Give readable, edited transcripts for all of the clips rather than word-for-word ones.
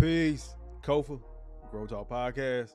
Peace. Kofa, G.R.O.W.T.H podcast.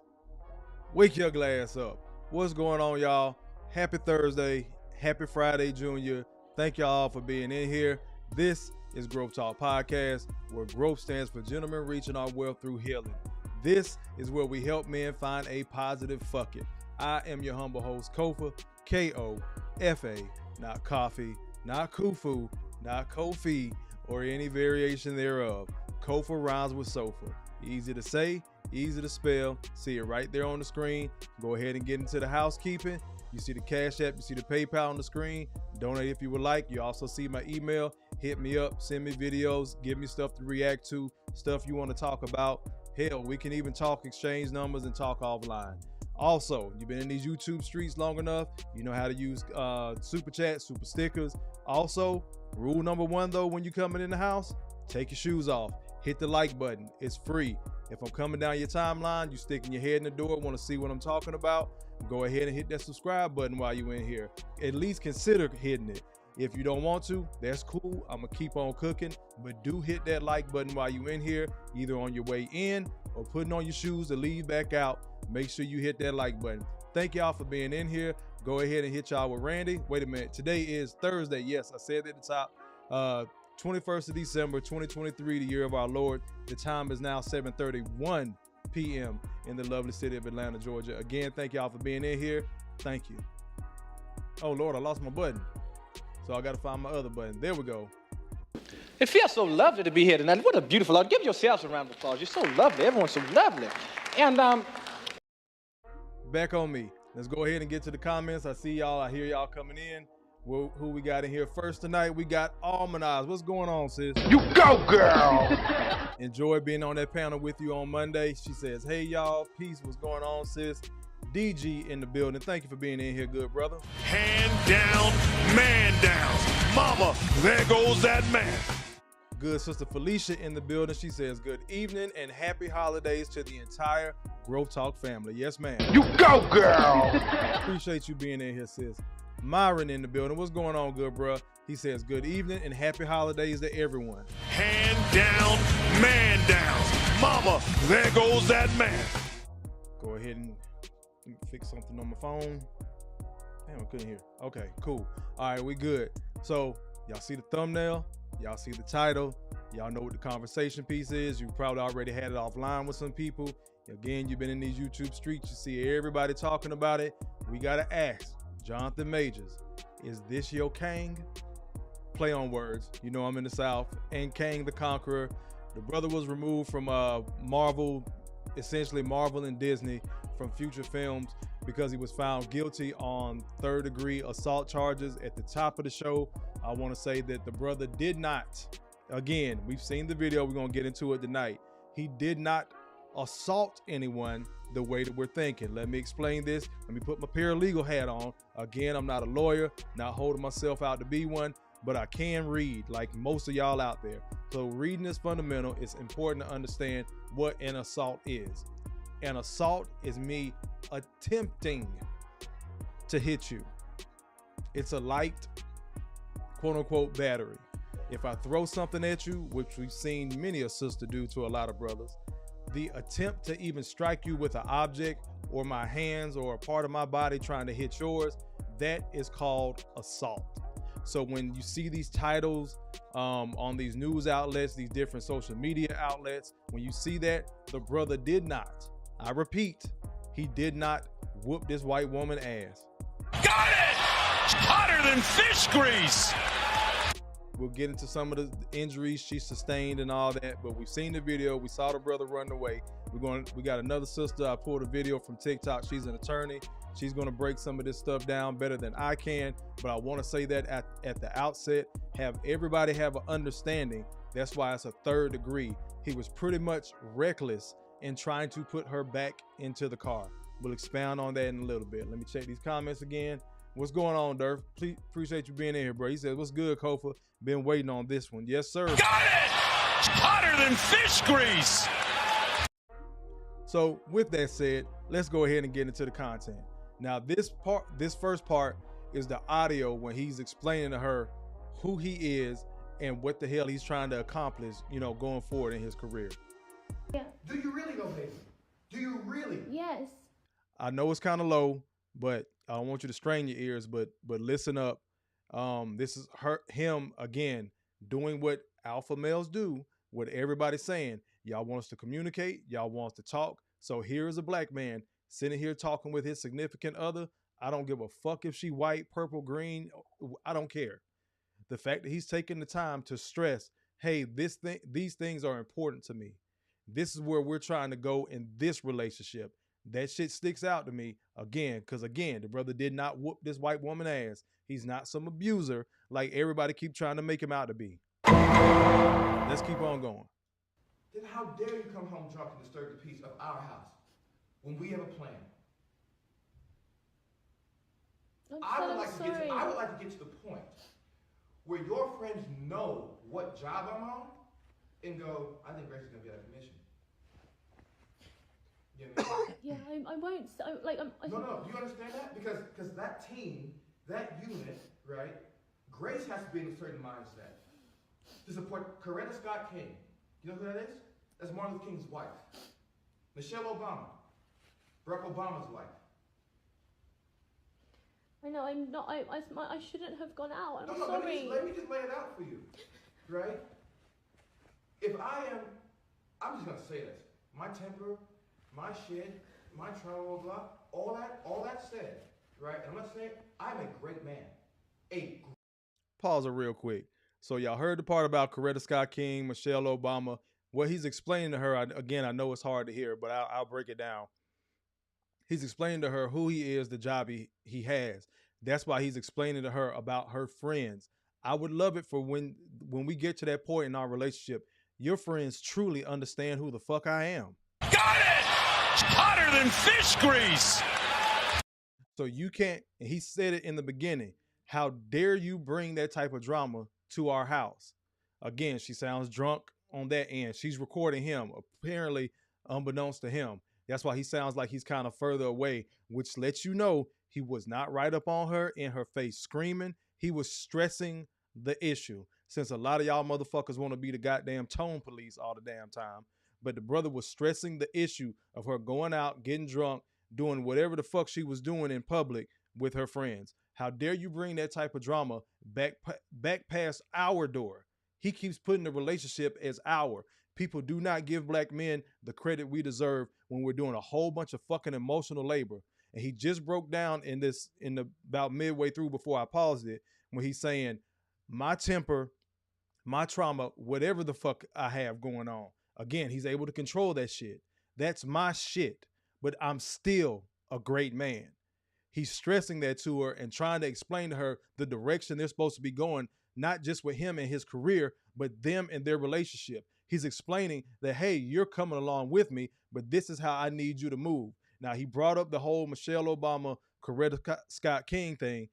Wake your glass up. What's going on, y'all? Happy Thursday. Happy Friday, Junior. Thank y'all for being in here. This is G.R.O.W.T.H podcast, where growth stands for gentlemen reaching our wealth through healing. This is where we help men find a positive fuck it. I am your humble host, Kofa, K-O-F-A, not coffee, not kufu, not Kofi, or any variation thereof. Kofa rhymes with sofa. Easy to say, easy to spell. See it right there on the screen. Go ahead and get into the housekeeping. You see the Cash App, you see the PayPal on the screen. Donate if you would like. You also see my email. Hit me up, send me videos, give me stuff to react to, stuff you want to talk about. Hell, we can even talk exchange numbers and talk offline. Also, you've been in these YouTube streets long enough. You know how to use super chat, super stickers. Also, rule number one though, when you're coming in the house, take your shoes off. Hit the like button. It's free. If I'm coming down your timeline, you sticking your head in the door, want to see what I'm talking about, go ahead and hit that subscribe button while you're in here. At least consider hitting it. If you don't want to, that's cool. I'm going to keep on cooking, but do hit that like button while you're in here, either on your way in or putting on your shoes to leave back out. Make sure you hit that like button. Thank y'all for being in here. Go ahead and hit y'all with Randy. Wait a minute. Today is Thursday. Yes, I said at the top. 21st of December, 2023, the year of our Lord. The time is now 7:31 p.m. in the lovely city of Atlanta, Georgia. Again, thank y'all for being in here. Thank you. Oh, Lord, I lost my button. So I got to find my other button. There we go. It feels so lovely to be here tonight. What a beautiful Lord. Give yourselves a round of applause. You're so lovely. Everyone's so lovely. And back on me. Let's go ahead and get to the comments. I see y'all. I hear y'all coming in. Well, who we got in here first tonight? We got Almanize. What's going on, sis? You go, girl! Enjoy being on that panel with you on Monday. She says, hey, y'all. Peace. What's going on, sis? DG in the building. Thank you for being in here, good brother. Hand down, man down. Mama, there goes that man. Good sister Felicia in the building. She says, good evening and happy holidays to the entire G.R.O.W.T.H family. Yes, ma'am. You go, girl! Appreciate you being in here, sis. Myron in the building. What's going on, good bro? He says, good evening and happy holidays to everyone. Hand down, man down. Mama, there goes that man. Go ahead and fix something on my phone. Damn, I couldn't hear. Okay, cool. All right, we good. So y'all see the thumbnail. Y'all see the title. Y'all know what the conversation piece is. You probably already had it offline with some people. Again, you've been in these YouTube streets. You see everybody talking about it. We got to ask Jonathan Majors, is this your Kang? Play on words. You know I'm in the South. And Kang the Conqueror. The brother was removed from Marvel, essentially Marvel and Disney, from future films because he was found guilty on third-degree assault charges. At the top of the show, I want to say that the brother did not, again, we've seen the video, we're going to get into it tonight. He did not assault anyone the way that we're thinking. Let me explain this. Let me put my paralegal hat on. Again, I'm not a lawyer, not holding myself out to be one, but I can read like most of y'all out there. So reading is fundamental. It's important to understand what an assault is. An assault is me attempting to hit you. It's a light, quote unquote, battery. If I throw something at you, which we've seen many a sister do to a lot of brothers, the attempt to even strike you with an object or my hands or a part of my body trying to hit yours, that is called assault. So when you see these titles on these news outlets, these different social media outlets, when you see that, the brother did not, I repeat, he did not whoop this white woman ass. Got it! Hotter than fish grease! We'll get into some of the injuries she sustained and all that, but we've seen the video. We saw the brother run away. We got another sister. I pulled a video from TikTok. She's an attorney. She's going to break some of this stuff down better than I can, but I want to say that at the outset, have everybody have an understanding. That's why it's a third degree. He was pretty much reckless in trying to put her back into the car. We'll expound on that in a little bit. Let me check these comments again. What's going on, Durf? Please, appreciate you being in here, bro. He said, what's good, Kofa? Been waiting on this one. Yes, sir. Got it! Hotter than fish grease! So with that said, let's go ahead and get into the content. Now, this first part is the audio when he's explaining to her who he is and what the hell he's trying to accomplish, you know, going forward in his career. Yeah. Do you really though, baby? Do you really? Yes. I know it's kind of low, but I don't want you to strain your ears, but listen up. This is him again doing what alpha males do, what everybody's saying. Y'all want us to communicate, y'all want us to talk. So here's a black man sitting here talking with his significant other. I don't give a fuck if she white, purple, green. I don't care. The fact that he's taking the time to stress, hey, these things are important to me. This is where we're trying to go in this relationship. That shit sticks out to me again, because again, the brother did not whoop this white woman ass. He's not some abuser like everybody keep trying to make him out to be. Let's keep on going. Then how dare you come home drunk and disturb the peace of our house when we have a plan? I would like to get to the point where your friends know what job I'm on and go, I think Grace is gonna get a commission. You know what I mean? Yeah, I won't. No. Do you understand that? Because that team, that unit, right? Grace has to be in a certain mindset to support Coretta Scott King. You know who that is? That's Martin Luther King's wife. Michelle Obama, Barack Obama's wife. I know. I'm not. I shouldn't have gone out. I'm No, sorry. let me just lay it out for you, right? If I'm just gonna say this. My temper, my shit, my trauma, blah, all that said, right? And I'm gonna say I'm a great man. Pause it real quick. So y'all heard the part about Coretta Scott King, Michelle Obama. What he's explaining to her, again, I know it's hard to hear, but I'll break it down. He's explaining to her who he is, the job he has. That's why he's explaining to her about her friends. I would love it for when we get to that point in our relationship, your friends truly understand who the fuck I am. Got it! Hotter than fish grease! So you can't, and he said it in the beginning, how dare you bring that type of drama to our house? Again, she sounds drunk on that end. She's recording him, apparently unbeknownst to him. That's why he sounds like he's kind of further away, which lets you know he was not right up on her in her face screaming. He was stressing the issue. Since a lot of y'all motherfuckers want to be the goddamn tone police all the damn time. But the brother was stressing the issue of her going out, getting drunk, doing whatever the fuck she was doing in public with her friends. How dare you bring that type of drama back past our door? He keeps putting the relationship as our. People do not give black men the credit we deserve when we're doing a whole bunch of fucking emotional labor. And he just broke down about midway through before I paused it, when he's saying, my temper, my trauma, whatever the fuck I have going on. Again, he's able to control that shit. That's my shit, but I'm still a great man. He's stressing that to her and trying to explain to her the direction they're supposed to be going, not just with him and his career, but them and their relationship. He's explaining that, hey, you're coming along with me, but this is how I need you to move. Now, he brought up the whole Michelle Obama, Coretta Scott King thing,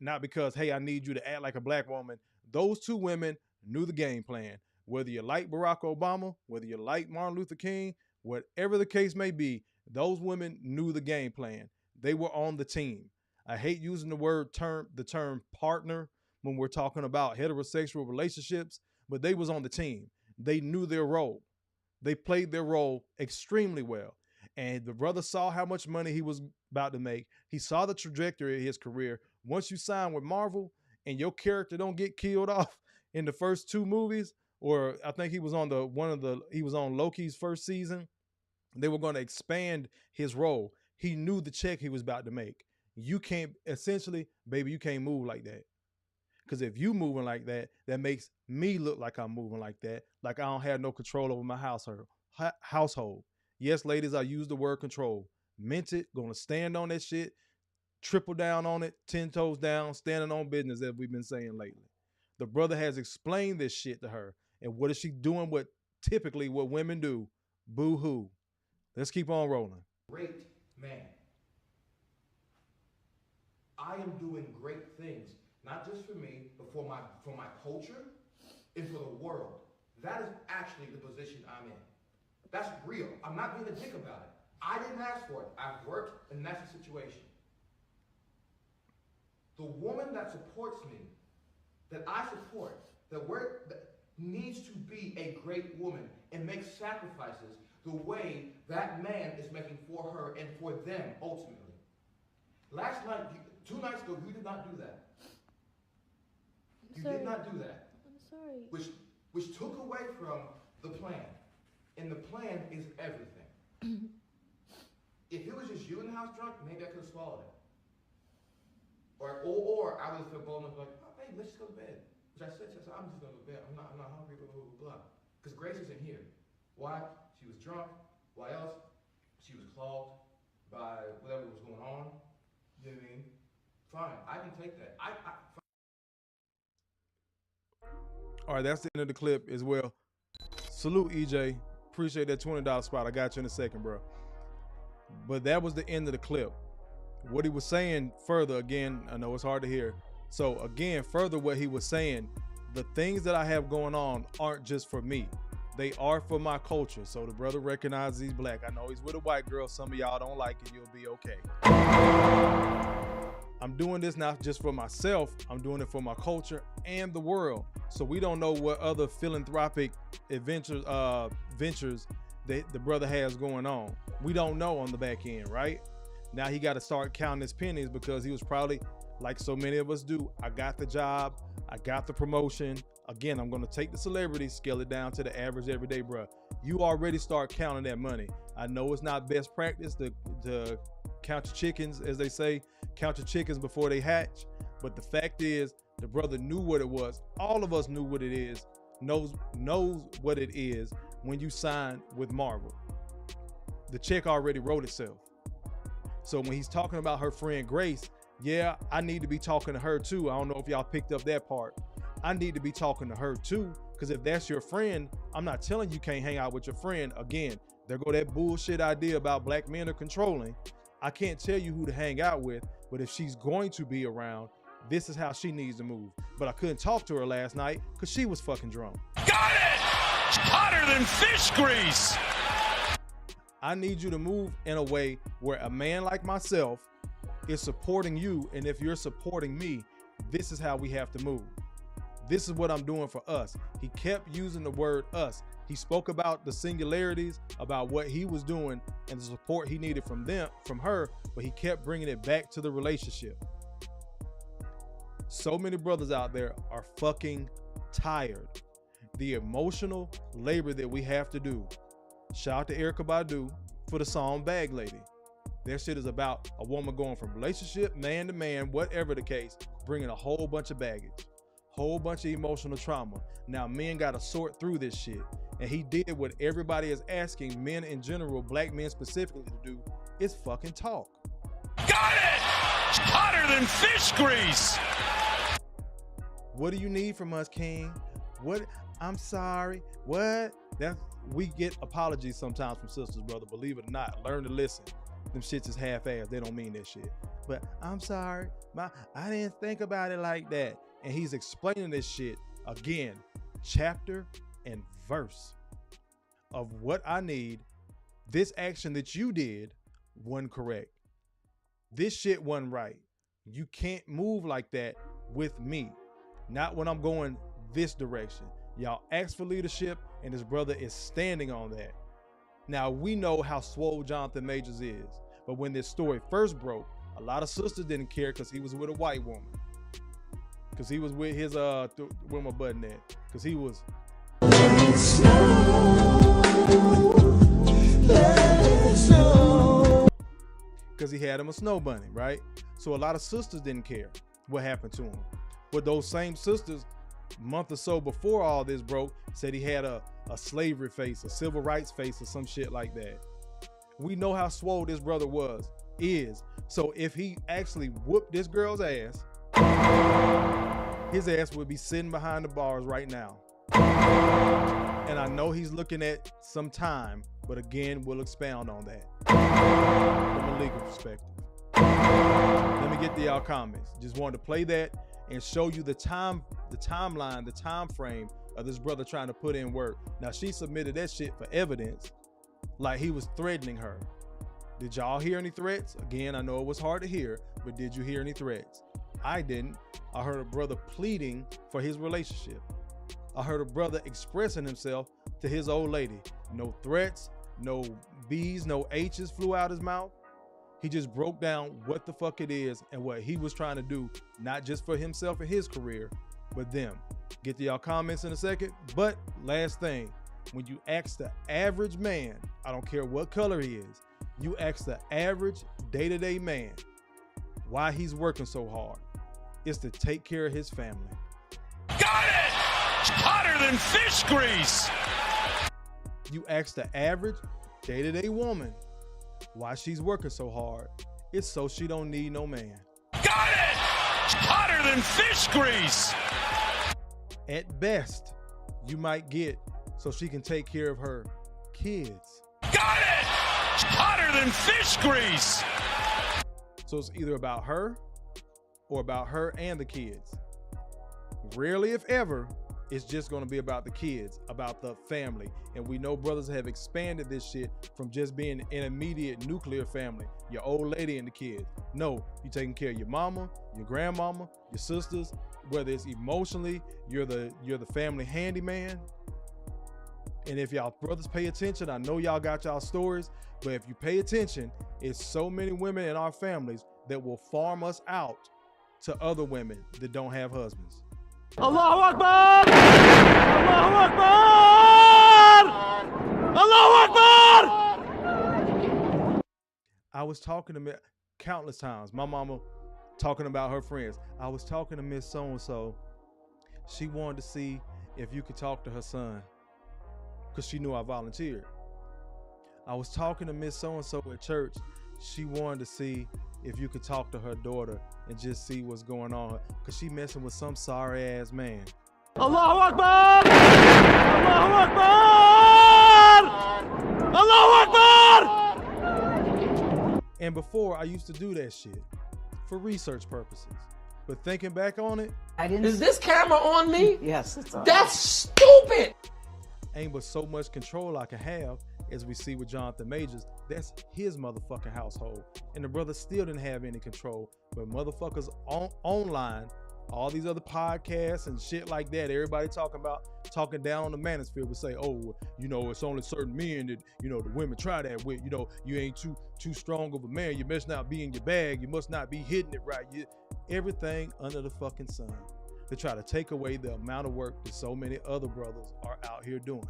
not because, hey, I need you to act like a black woman. Those two women knew the game plan. Whether you like Barack Obama, whether you like Martin Luther King, whatever the case may be, those women knew the game plan. They were on the team. I hate using the term partner when we're talking about heterosexual relationships, but they was on the team. They knew their role. They played their role extremely well. And the brother saw how much money he was about to make. He saw the trajectory of his career. Once you sign with Marvel and your character don't get killed off in the first two movies, or I think he was on Loki's first season, they were going to expand his role. He knew the check he was about to make. You can't, essentially, baby, you can't move like that. Because if you moving like that, that makes me look like I'm moving like that, like I don't have no control over my household. Yes, ladies, I use the word control. Meant it, gonna stand on that shit, triple down on it, 10 toes down, standing on business, as we've been saying lately. The brother has explained this shit to her. And what is she doing? What women do? Boo-hoo. Let's keep on rolling. Great man. I am doing great things, not just for me, but for my culture and for the world. That is actually the position I'm in. That's real. I'm not being a dick about it. I didn't ask for it. I've worked, and that's the situation. The woman that supports me, that I support, needs to be a great woman and make sacrifices the way that man is making for her and for them ultimately. Last night, 2 nights ago, you did not do that. You did not do that. I'm sorry. Which took away from the plan. And the plan is everything. If it was just you in the house drunk, maybe I could have swallowed it. Or I would have felt bold enough like, oh, babe, let's just go to bed. Which I said, I'm just going to go to bed. I'm not hungry, blah, blah, blah, blah. Because Grace isn't here. Why? She was drunk. Why else? She was clogged by whatever was going on. You know what I mean? Fine, I can take that. All right, that's the end of the clip as well. Salute, EJ. Appreciate that $20 spot. I got you in a second, bro. But that was the end of the clip. What he was saying further, again, I know it's hard to hear. So again, further what he was saying, the things that I have going on aren't just for me. They are for my culture. So the brother recognizes he's black. I know he's with a white girl. Some of y'all don't like it. You'll be okay. I'm doing this not just for myself. I'm doing it for my culture and the world. So we don't know what other philanthropic ventures that the brother has going on. We don't know on the back end, right? Now he got to start counting his pennies because he was probably, like so many of us do, I got the job, I got the promotion. Again, I'm going to take the celebrity, scale it down to the average everyday bruh. You already start counting that money. I know it's not best practice to count your chickens, as they say, count your chickens before they hatch. But the fact is, the brother knew what it was. All of us knew what it is, knows what it is when you sign with Marvel. The check already wrote itself. So when he's talking about her friend Grace, yeah, I need to be talking to her too. I don't know if y'all picked up that part. I need to be talking to her too, because if that's your friend, I'm not telling you can't hang out with your friend. Again, there go that bullshit idea about black men are controlling. I can't tell you who to hang out with, but if she's going to be around, this is how she needs to move. But I couldn't talk to her last night because she was fucking drunk. Got it! Hotter than fish grease! I need you to move in a way where a man like myself is supporting you. And if you're supporting me, this is how we have to move. This is what I'm doing for us. He kept using the word us. He spoke about the singularities, about what he was doing and the support he needed from her, but he kept bringing it back to the relationship. So many brothers out there are fucking tired. The emotional labor that we have to do. Shout out to Erykah Badu for the song Bag Lady. That shit is about a woman going from relationship, man to man, whatever the case, bringing a whole bunch of baggage, whole bunch of emotional trauma. Now men got to sort through this shit. And he did what everybody is asking men in general, black men specifically, to do, is fucking talk. Got it! Hotter than fish grease! What do you need from us, King? What? I'm sorry. What? We get apologies sometimes from sisters, brother. Believe it or not, learn to listen. Them shits is half-assed. They don't mean that shit. But I'm sorry. I didn't think about it like that. And he's explaining this shit again, chapter and verse of what I need. This action that you did wasn't correct. This shit wasn't right. You can't move like that with me. Not when I'm going this direction. Y'all asked for leadership, and his brother is standing on that. Now, we know how swole Jonathan Majors is, but when this story first broke, a lot of sisters didn't care because he was with a white woman. Because he was with his, where my button at? Because he was. Because he had him a snow bunny, right? So a lot of sisters didn't care what happened to him. But those same sisters, a month or so before all this broke, said he had a slavery face, a civil rights face, or some shit like that. We know how swole this brother is. So if he actually whooped this girl's ass, his ass would be sitting behind the bars right now. And I know he's looking at some time, but again, we'll expound on that from a legal perspective. Let me get to y'all comments. Just wanted to play that and show you the timeline, the time frame of this brother trying to put in work. Now, she submitted that shit for evidence, like he was threatening her. Did y'all hear any threats? Again, I know it was hard to hear, but did you hear any threats? I didn't. I heard a brother pleading for his relationship. I heard a brother expressing himself to his old lady. No threats, no B's, no H's flew out his mouth. He just broke down what the fuck it is and what he was trying to do, not just for himself and his career, but them. Get to y'all comments in a second. But last thing, when you ask the average man, I don't care what color he is, you ask the average day-to-day man why he's working so hard. It's to take care of his family. Got it! Hotter than fish grease! You ask the average day-to-day woman why she's working so hard. It's so she don't need no man. Got it! Hotter than fish grease! At best, you might get so she can take care of her kids. Got it! Hotter than fish grease! So it's either about her or about her and the kids. Rarely, if ever, it's just going to be about the kids, about the family. And we know brothers have expanded this shit from just being an immediate nuclear family, your old lady and the kids. No, you're taking care of your mama, your grandmama, your sisters, whether it's emotionally, you're the family handyman. And if y'all brothers pay attention, I know y'all got y'all stories, but if you pay attention, it's so many women in our families that will farm us out to other women that don't have husbands. Allahu Akbar! Allahu Akbar! Allahu Akbar! I was talking to me countless times. My mama talking about her friends. I was talking to Miss So-and-so. She wanted to see if you could talk to her son because she knew I volunteered. I was talking to Miss So-and-so at church. She wanted to see if you could talk to her daughter and just see what's going on because she messing with some sorry ass man. Allahu Akbar! Allahu Akbar! Allahu Akbar! And before, I used to do that shit for research purposes. But thinking back on it, Is this camera on me? Yes, it's on. That's stupid! ain't but so much control I can have. As we see with Jonathan Majors, that's his motherfucking household. And the brother still didn't have any control. But motherfuckers online, all these other podcasts and shit like that, everybody talking down on the manosphere would say, oh, it's only certain men that, the women try that with. You ain't too strong of a man. You must not be in your bag. You must not be hitting it right. Everything under the fucking sun to try to take away the amount of work that so many other brothers are out here doing.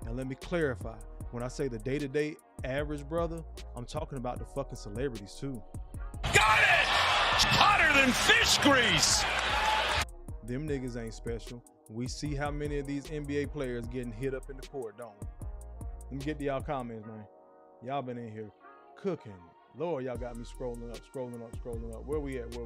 And let me clarify, when I say the day-to-day average brother, I'm talking about the fucking celebrities too. Got it! Hotter than fish grease! Them niggas ain't special. We see how many of these NBA players getting hit up in the court, don't we? Let me get to y'all comments, man. Y'all been in here cooking. Lord, y'all got me scrolling up. Where we at?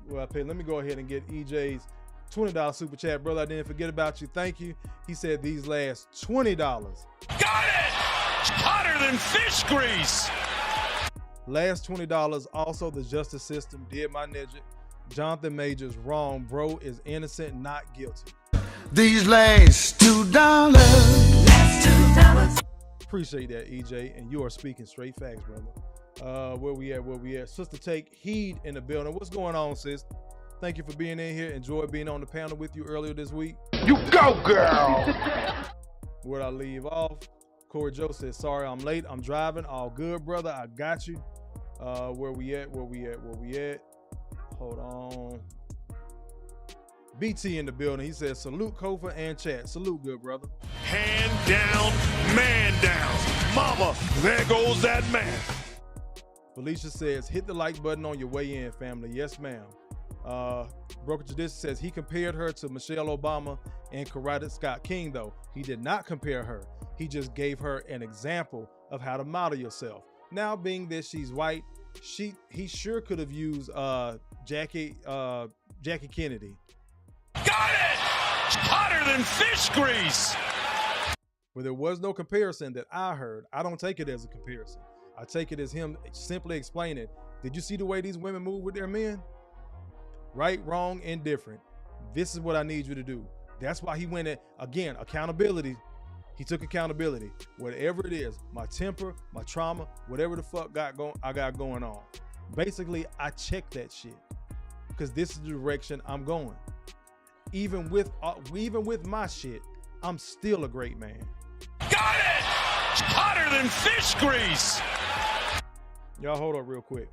Well, let me go ahead and get EJ's $20 super chat, brother. I didn't forget about you. Thank you. He said these last $20. Got it! Hotter than fish grease! Last $20. Also, the justice system did my ninja. Jonathan Majors wrong. Bro is innocent, not guilty. These last $2. Appreciate that, EJ. And you are speaking straight facts, brother. Where we at? Sister Take Heed in the building. What's going on, sis? Thank you for being in here. Enjoyed being on the panel with you earlier this week. You go, girl! Where'd I leave off? Corey Joe says, sorry, I'm late. I'm driving. All good, brother. I got you. Where we at? Hold on. BT in the building. He says, salute Kofa and chat. Salute, good brother. Hand down, man down. Mama, there goes that man. Felicia says, hit the like button on your way in, family. Yes, ma'am. Broker Tradition says he compared her to Michelle Obama and Coretta Scott King, though. He did not compare her. He just gave her an example of how to model yourself. Now, being that she's white, he sure could have used Jackie Kennedy. Got it! Hotter than fish grease! But there was no comparison that I heard. I don't take it as a comparison. I take it as him simply explaining, did you see the way these women move with their men? Right, wrong, indifferent. This is what I need you to do. That's why he went at, again, accountability. He took accountability. Whatever it is, my temper, my trauma, whatever the fuck I got going on. Basically, I check that shit because this is the direction I'm going. even with my shit, I'm still a great man. Got it! Hotter than fish grease! Y'all hold up real quick.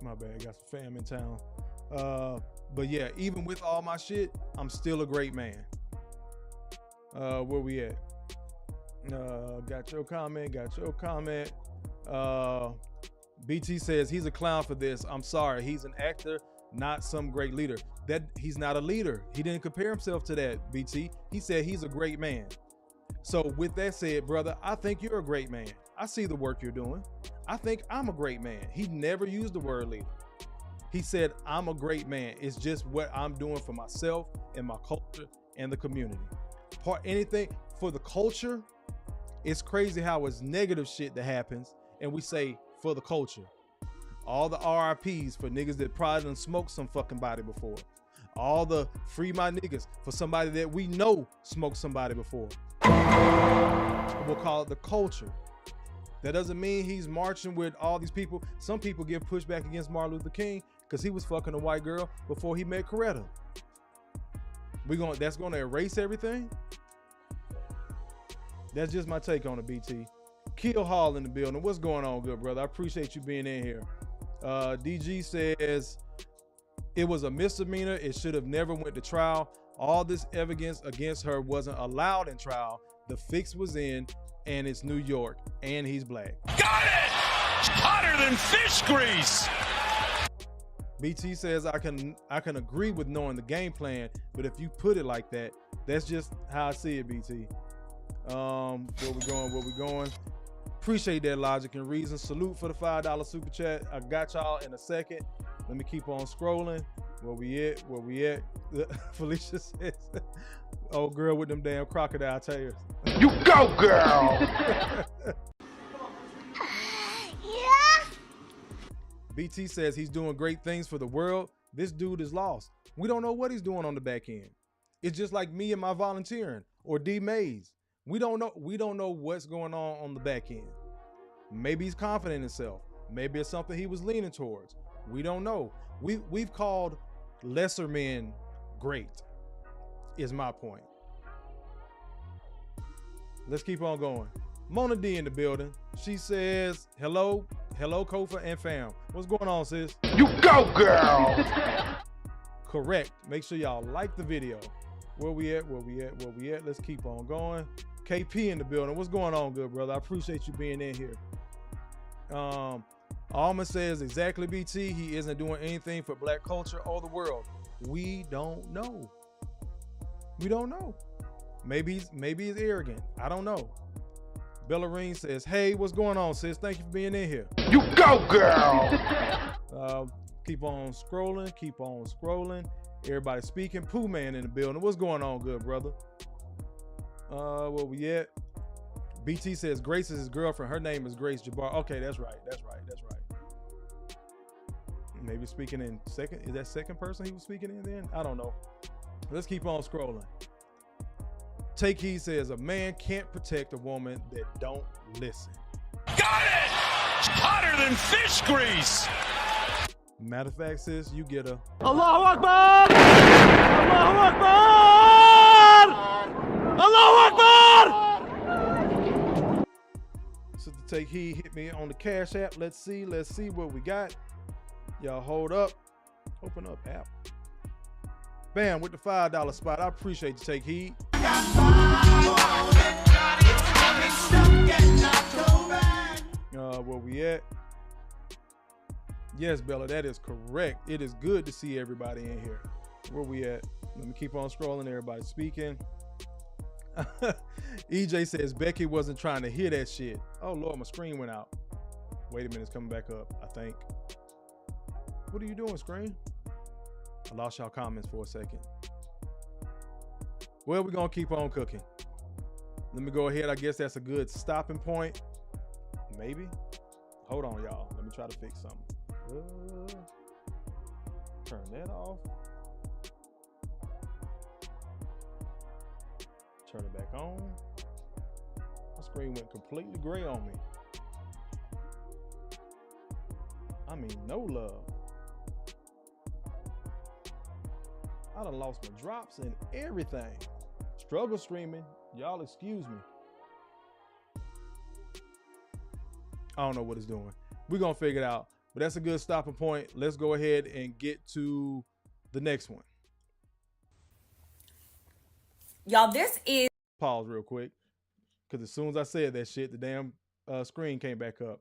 My bad, got some fam in town. But yeah, even with all my shit, I'm still a great man. Where we at? Got your comment. BT says he's a clown for this. I'm sorry, he's an actor, not some great leader. That he's not a leader. He didn't compare himself to that, BT. He said he's a great man. So with that said, brother, I think you're a great man. I see the work you're doing. I think I'm a great man. He never used the word leader. He said, I'm a great man. It's just what I'm doing for myself and my culture and the community. Anything for the culture, it's crazy how it's negative shit that happens and we say for the culture. All the RIPs for niggas that probably done smoked some fucking body before. All the free my niggas for somebody that we know smoked somebody before. We'll call it the culture. That doesn't mean he's marching with all these people. Some people give pushback against Martin Luther King because he was fucking a white girl before he met Coretta. That's gonna erase everything? That's just my take on it, BT. Kill Hall in the building. What's going on, good brother? I appreciate you being in here. DG says it was a misdemeanor. It should have never went to trial. All this evidence against her wasn't allowed in trial. The fix was in, and it's New York, and he's black. Got it! Hotter than fish grease! BT says I can agree with knowing the game plan, but if you put it like that, that's just how I see it, BT. Where we going? Appreciate that logic and reason. Salute for the $5 super chat. I got y'all in a second. Let me keep on scrolling. Where we at? Felicia says, old girl with them damn crocodile tears. You go, girl! BT says he's doing great things for the world. This dude is lost. We don't know what he's doing on the back end. It's just like me and my volunteering or D Mays. We don't know what's going on the back end. Maybe he's confident in himself. Maybe it's something he was leaning towards. We don't know. We've called lesser men great, is my point. Let's keep on going. Mona D in the building. She says, hello, Kofa and fam. What's going on, sis? You go, girl! Correct. Make sure y'all like the video. Where we at? Let's keep on going. KP in the building. What's going on, good brother? I appreciate you being in here. Alma says, exactly, BT. He isn't doing anything for black culture or the world. We don't know. Maybe he's arrogant. I don't know. Bellarine says, hey, what's going on, sis? Thank you for being in here. You go, girl! Keep on scrolling. Everybody speaking. Pooh Man in the building. What's going on, good brother? Where we at? BT says Grace is his girlfriend. Her name is Grace Jabbar. Okay, that's right. Maybe speaking in second. Is that second person he was speaking in then? I don't know. Let's keep on scrolling. Take Heed says a man can't protect a woman that don't listen. Got it! Hotter than fish grease! Matter of fact, sis, you get a Allahu Akbar! Allahu Akbar! Allahu Akbar! So to Take Heed hit me on the Cash App. Let's see what we got. Y'all hold up. Open up app. Bam, with the $5 spot. I appreciate you, Take Heed. Where we at? Yes, Bella, that is correct. It is good to see everybody in here. Where we at? Let me keep on scrolling. Everybody speaking. EJ says Becky wasn't trying to hear that shit. Oh Lord, my screen went out. Wait a minute, it's coming back up, I think. What are you doing, screen? I lost y'all comments for a second. Well, we're gonna keep on cooking. Let me go ahead. I guess that's a good stopping point. Maybe. Hold on, y'all. Let me try to fix something. Turn that off. Turn it back on. screen went completely gray on me. I mean, no love. I done lost my drops and everything. Struggle streaming. Y'all excuse me. I don't know what it's doing. We're going to figure it out. But that's a good stopping point. Let's go ahead and get to the next one. Y'all, this is... Pause real quick. Because as soon as I said that shit, the damn screen came back up.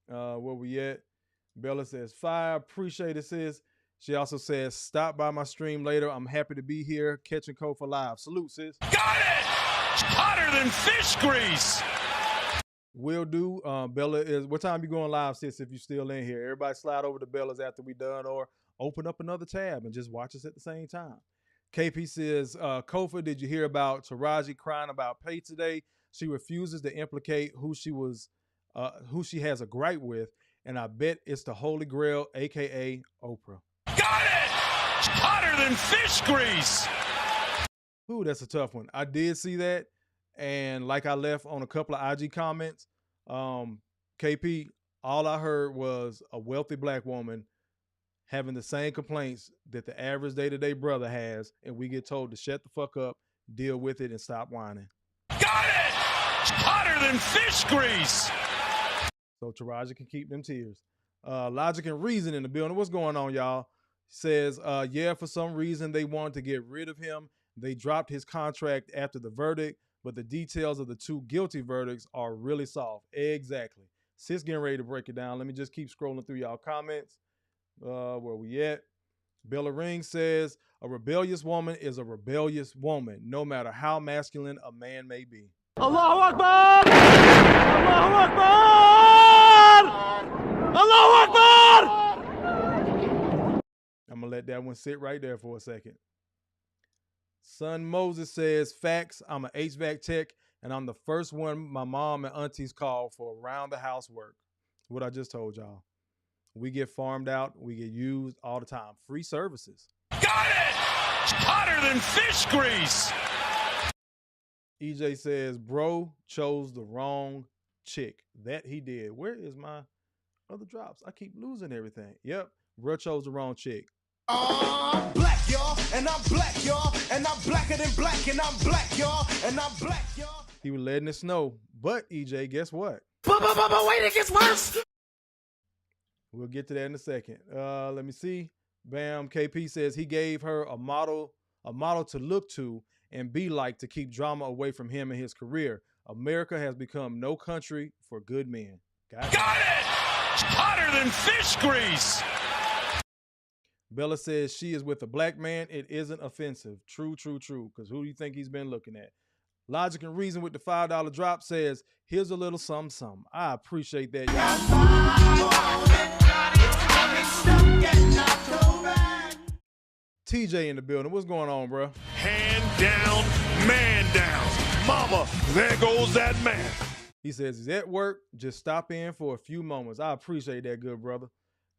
Where we at? Bella says, fire. Appreciate it, sis. She also says, stop by my stream later. I'm happy to be here. Catching Kofa live. Salute, sis. Got it! Hotter than fish grease. Will do. Bella is, what time you going live, sis, if you're still in here? Everybody slide over to Bella's after we done, or open up another tab and just watch us at the same time. KP says, Kofa, did you hear about Taraji crying about pay today? She refuses to implicate who she has a gripe with, and I bet it's the Holy Grail, aka Oprah. Got it! Hotter than fish grease. Ooh, that's a tough one. I did see that. And like I left on a couple of IG comments, KP, all I heard was a wealthy black woman having the same complaints that the average day-to-day brother has, and we get told to shut the fuck up, deal with it, and stop whining. Got it! Hotter than fish grease. So Taraji can keep them tears. Logic and Reason in the building. What's going on, y'all? Says, yeah, for some reason they wanted to get rid of him. They dropped his contract after the verdict, but the details of the two guilty verdicts are really soft. Exactly. Sis getting ready to break it down. Let me just keep scrolling through y'all comments. Where we at? Bella Ring says, a rebellious woman is a rebellious woman, no matter how masculine a man may be. Allahu Akbar! Allahu Akbar! Allahu Akbar! I'm going to let that one sit right there for a second. Son Moses says, facts, I'm an HVAC tech, and I'm the first one my mom and aunties call for around-the-house work. What I just told y'all. We get farmed out. We get used all the time. Free services. Got it! Hotter than fish grease. EJ says, bro chose the wrong chick. That he did. Where is my other drops? I keep losing everything. Yep, bro chose the wrong chick. I'm black, y'all, and I'm black, y'all, and I'm blacker than black, and I'm black, y'all, and I'm black, y'all. He was letting it snow. But, EJ, guess what? But wait, it gets worse. We'll get to that in a second. Let me see. Bam, KP says he gave her a model to look to and be like to keep drama away from him and his career. America has become no country for good men. Got it! Hotter than fish grease. Bella says she is with a black man. It isn't offensive. True, true, true. Because who do you think he's been looking at? Logic and Reason with the $5 drop says, here's a little something. I appreciate that, y'all. TJ in the building. What's going on, bro? Hand down, man down. Mama, there goes that man. He says he's at work. Just stop in for a few moments. I appreciate that, good brother.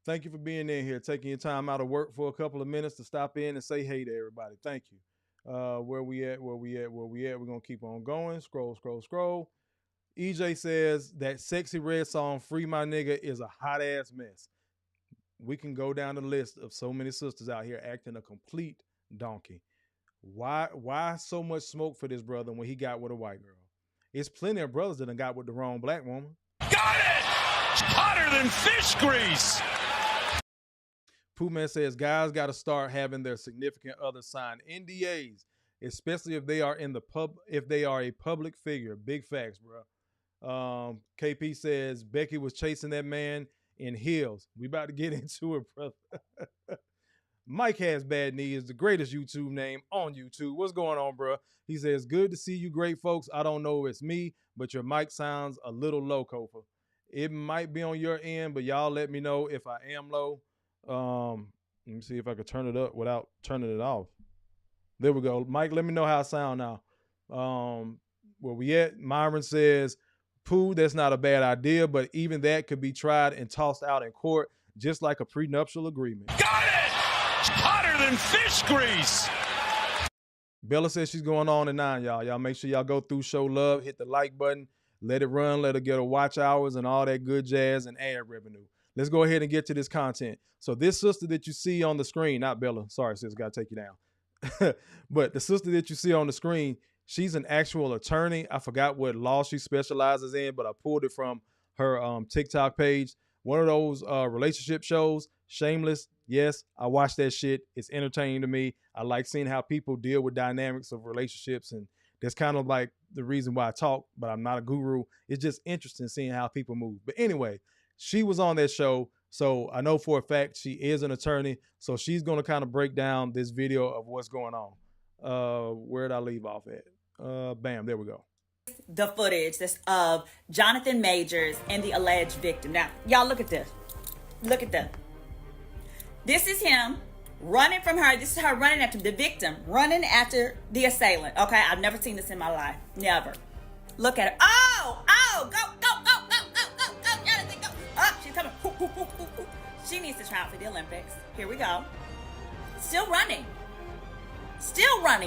Thank you for being in here, taking your time out of work for a couple of minutes to stop in and say hey to everybody. Thank you. Where we at? We're going to keep on going. Scroll. EJ says that sexy red song, Free My Nigga, is a hot ass mess. We can go down the list of so many sisters out here acting a complete donkey. Why so much smoke for this brother when he got with a white girl? It's plenty of brothers that done got with the wrong black woman. Got it! Hotter than fish grease. Pooh Man says guys got to start having their significant other sign NDAs, especially if they are a public figure. Big facts, bro. KP says Becky was chasing that man in heels. We about to get into it, brother. Mike Has Bad Knee is the greatest YouTube name on YouTube. What's going on, bro? He says, good to see you great folks. I don't know if it's me, but your mic sounds a little low, Kofa. It might be on your end, but y'all let me know if I am low. Let me see if I can turn it up without turning it off. There we go. Mike, let me know how I sound now. Where we at? Myron says, Pooh, that's not a bad idea, but even that could be tried and tossed out in court, just like a prenuptial agreement. Got it! Hotter than fish grease. Bella says she's going on at 9, y'all. Y'all make sure y'all go through, show love, hit the like button, let it run, let her get her watch hours and all that good jazz and ad revenue. Let's go ahead and get to this content. So this sister that you see on the screen, not Bella, sorry sis, gotta take you down. But the sister that you see on the screen, she's an actual attorney. I forgot what law she specializes in, but I pulled it from her TikTok page. One of those relationship shows, Shameless. Yes, I watch that shit. It's entertaining to me. I like seeing how people deal with dynamics of relationships, and that's kind of like the reason why I talk, but I'm not a guru. It's just interesting seeing how people move. But anyway, she was on that show, so I know for a fact she is an attorney, so she's going to kind of break down this video of what's going on. Where did I leave off at? Bam, there we go. The footage that's of Jonathan Majors and the alleged victim. Now, y'all look at this. Look at this. This is him running from her. This is her running after the victim, running after the assailant. Okay, I've never seen this in my life. Never. Look at her. Oh, go, Jonathan, go. Oh, she's coming. She needs to try out for the Olympics. Here we go. Still running.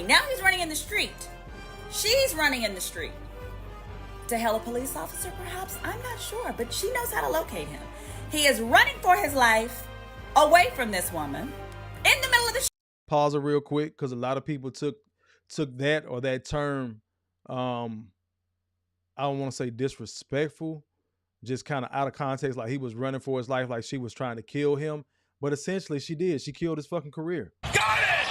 Now he's running in the street. She's running in the street. To hell, a police officer, perhaps? I'm not sure, but she knows how to locate him. He is running for his life away from this woman in the middle of the Pause it real quick, because a lot of people took that or that term, I don't want to say disrespectful, just kind of out of context, like he was running for his life, like she was trying to kill him. But essentially she did. She killed his fucking career. Got it!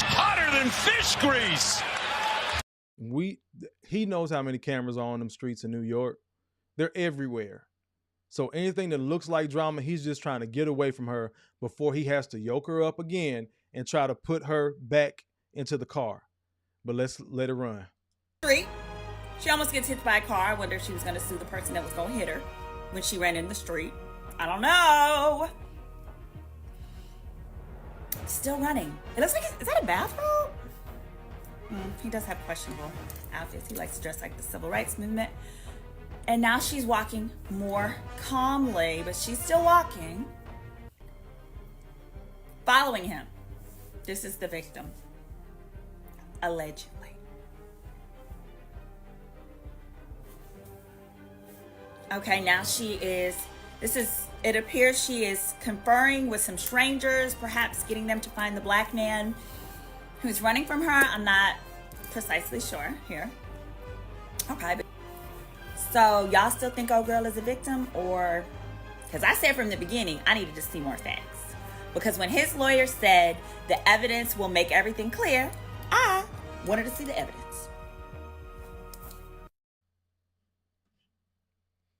Hotter than fish grease! He knows how many cameras are on them streets in New York. They're everywhere. So anything that looks like drama, he's just trying to get away from her before he has to yoke her up again and try to put her back into the car. But let's let it run. Street. She almost gets hit by a car. I wonder if she was going to sue the person that was going to hit her when she ran in the street. I don't know. Still running. It looks like, is that a bathrobe? He does have questionable outfits. He likes to dress like the civil rights movement. And now she's walking more calmly, but she's still walking. Following him. This is the victim. Allegedly. Okay, now it appears she is conferring with some strangers, perhaps getting them to find the black man who's running from her. I'm not precisely sure here. Okay, but so y'all still think old girl is a victim, or, because I said from the beginning, I needed to see more facts. Because when his lawyer said the evidence will make everything clear, I wanted to see the evidence.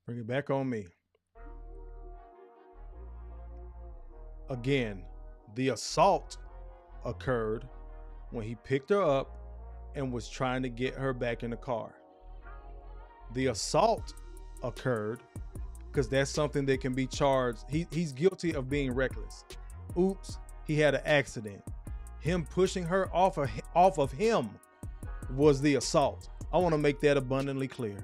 Bring it back on me. Again, the assault occurred when he picked her up and was trying to get her back in the car. The assault occurred because that's something that can be charged. He's guilty of being reckless. Oops, he had an accident. Him pushing her off of him was the assault. I want to make that abundantly clear.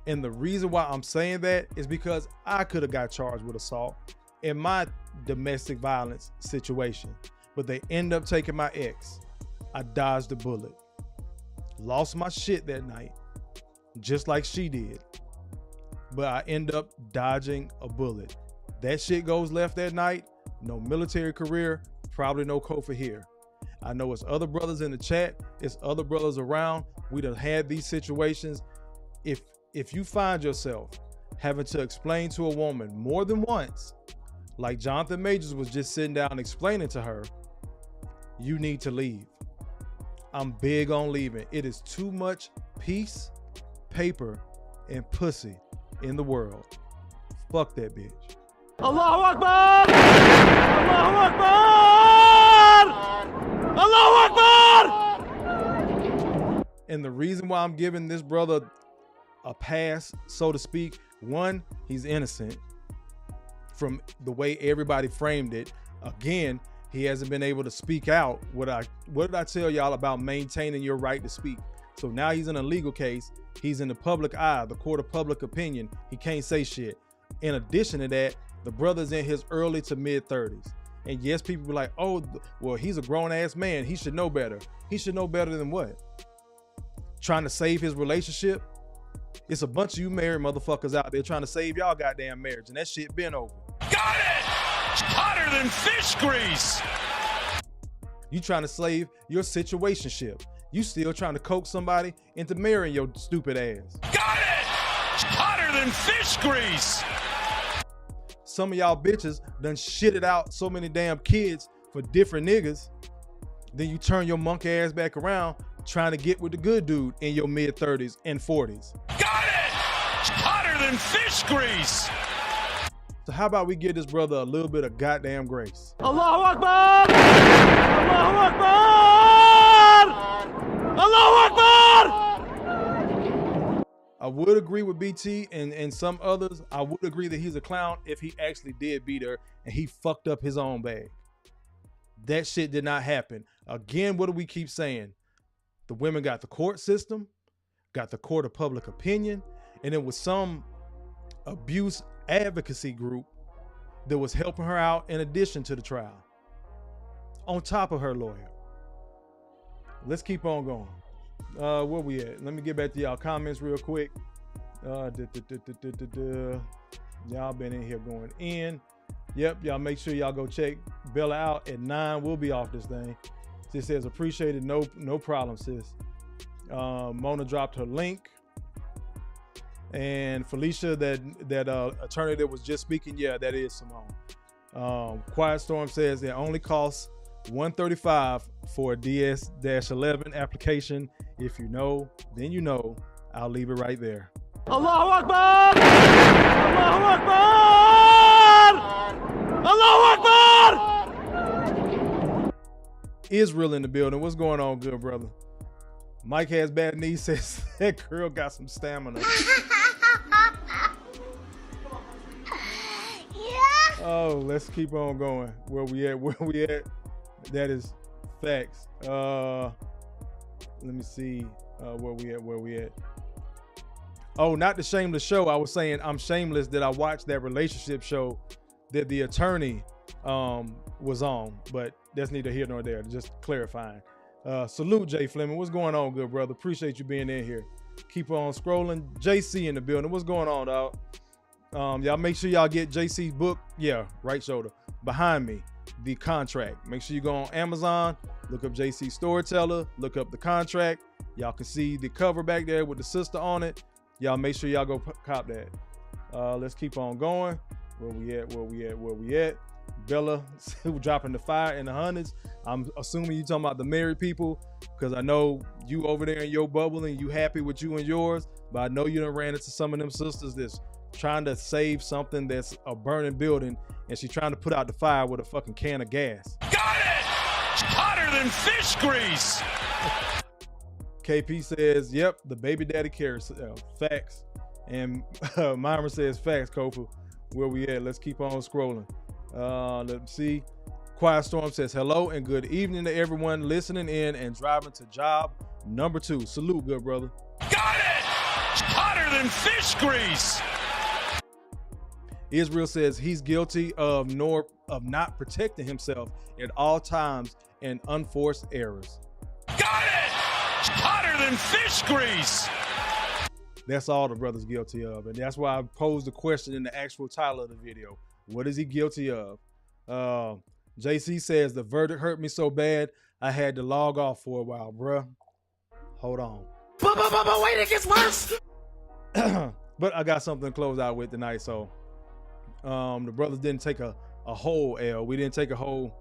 And the reason why I'm saying that is because I could have got charged with assault in my domestic violence situation, but they end up taking my ex. I dodged a bullet. Lost my shit that night, just like she did. But I end up dodging a bullet. That shit goes left that night. No military career, probably no Kofa here. I know it's other brothers in the chat. It's other brothers around. We done had these situations. If you find yourself having to explain to a woman more than once, like Jonathan Majors was just sitting down explaining to her, you need to leave. I'm big on leaving. It is too much peace, paper, and pussy in the world. Fuck that bitch. Allahu Akbar! Allahu Akbar! Allahu Akbar! And the reason why I'm giving this brother a pass, so to speak, one, he's innocent from the way everybody framed it. Again, he hasn't been able to speak out. What did I tell y'all about maintaining your right to speak? So now he's in a legal case. He's in the public eye, the court of public opinion. He can't say shit. In addition to that, the brother's in his early to mid 30s. And yes, people be like, oh, well, he's a grown ass man. He should know better. He should know better than what? Trying to save his relationship? It's a bunch of you married motherfuckers out there trying to save y'all goddamn marriage, and that shit been over. Got it! Hotter than fish grease! You trying to save your situationship. You still trying to coax somebody into marrying your stupid ass. Got it! Hotter than fish grease! Some of y'all bitches done shitted out so many damn kids for different niggas. Then you turn your monkey ass back around trying to get with the good dude in your mid 30s and 40s. Got it! Hotter than fish grease! So how about we give this brother a little bit of goddamn grace? Allahu Akbar! Allahu Akbar! Allahu Akbar! I would agree with BT and some others. I would agree that he's a clown if he actually did beat her and he fucked up his own bag. That shit did not happen. Again, what do we keep saying? The women got the court system, got the court of public opinion, and it was some abuse advocacy group that was helping her out in addition to the trial, on top of her lawyer. Let's keep on going. Where we at? Let me get back to y'all comments real quick. Y'all been in here going in. Yep, y'all make sure y'all go check Bella out at 9. We'll be off this thing. She says appreciated, no problem, sis. Mona dropped her link. And Felicia, that attorney that was just speaking, yeah, that is Simone. Quiet Storm says it only costs $135 for a DS-11 application. If you know, then you know. I'll leave it right there. Allahu Akbar! Allahu Akbar! Allahu Akbar! Israel in the building. What's going on, good brother? Mike has bad knees. Says that girl got some stamina. Oh, let's keep on going. Where we at? That is facts. Let me see where we at. Oh, not the shameless show. I was saying I'm shameless that I watched that relationship show that the attorney was on, but that's neither here nor there. Just clarifying. Salute, Jay Fleming. What's going on, good brother? Appreciate you being in here. Keep on scrolling. JC in the building. What's going on, dog? Y'all make sure y'all get JC's book. Yeah, right shoulder. Behind me, The Contract. Make sure you go on Amazon, look up JC Storyteller, look up The Contract. Y'all can see the cover back there with the sister on it. Y'all make sure y'all go cop that. Let's keep on going. Where we at? Bella dropping the fire in the hundreds. I'm assuming you talking about the married people, because I know you over there in your bubble and you happy with you and yours, but I know you done ran into some of them sisters that's trying to save something that's a burning building, and she's trying to put out the fire with a fucking can of gas. Got it! Hotter than fish grease! KP says, yep, the baby daddy cares. Facts. And Myra says, facts, Kofa. Where we at? Let's keep on scrolling. Let's see. Quiet Storm says, hello and good evening to everyone listening in and driving to job number 2. Salute, good brother. Got it! Hotter than fish grease! Israel says he's guilty of not protecting himself at all times and unforced errors. Got it! Hotter than fish grease! That's all the brother's guilty of. And that's why I posed the question in the actual title of the video. What is he guilty of? JC says the verdict hurt me so bad I had to log off for a while, bruh. Hold on. But wait, it gets worse. But I got something to close out with tonight, so the brothers didn't take a whole L. We didn't take a whole.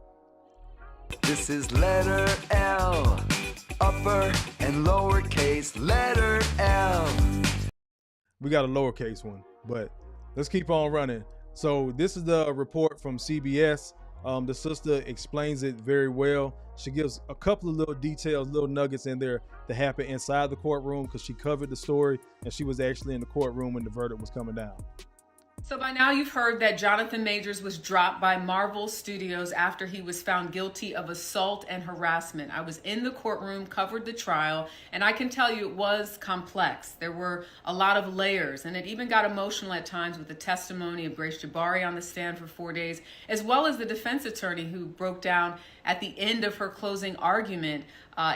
This is letter L, upper and lowercase letter L. We got a lowercase one, but let's keep on running. So this is the report from CBS. The sister explains it very well. She gives a couple of little details, little nuggets in there that happened inside the courtroom, because she covered the story and she was actually in the courtroom when the verdict was coming down. So by now you've heard that Jonathan Majors was dropped by Marvel Studios after he was found guilty of assault and harassment. I was in the courtroom, covered the trial, and I can tell you it was complex. There were a lot of layers, and it even got emotional at times with the testimony of G.R.O.W.T.H on the stand for 4 days, as well as the defense attorney who broke down at the end of her closing argument,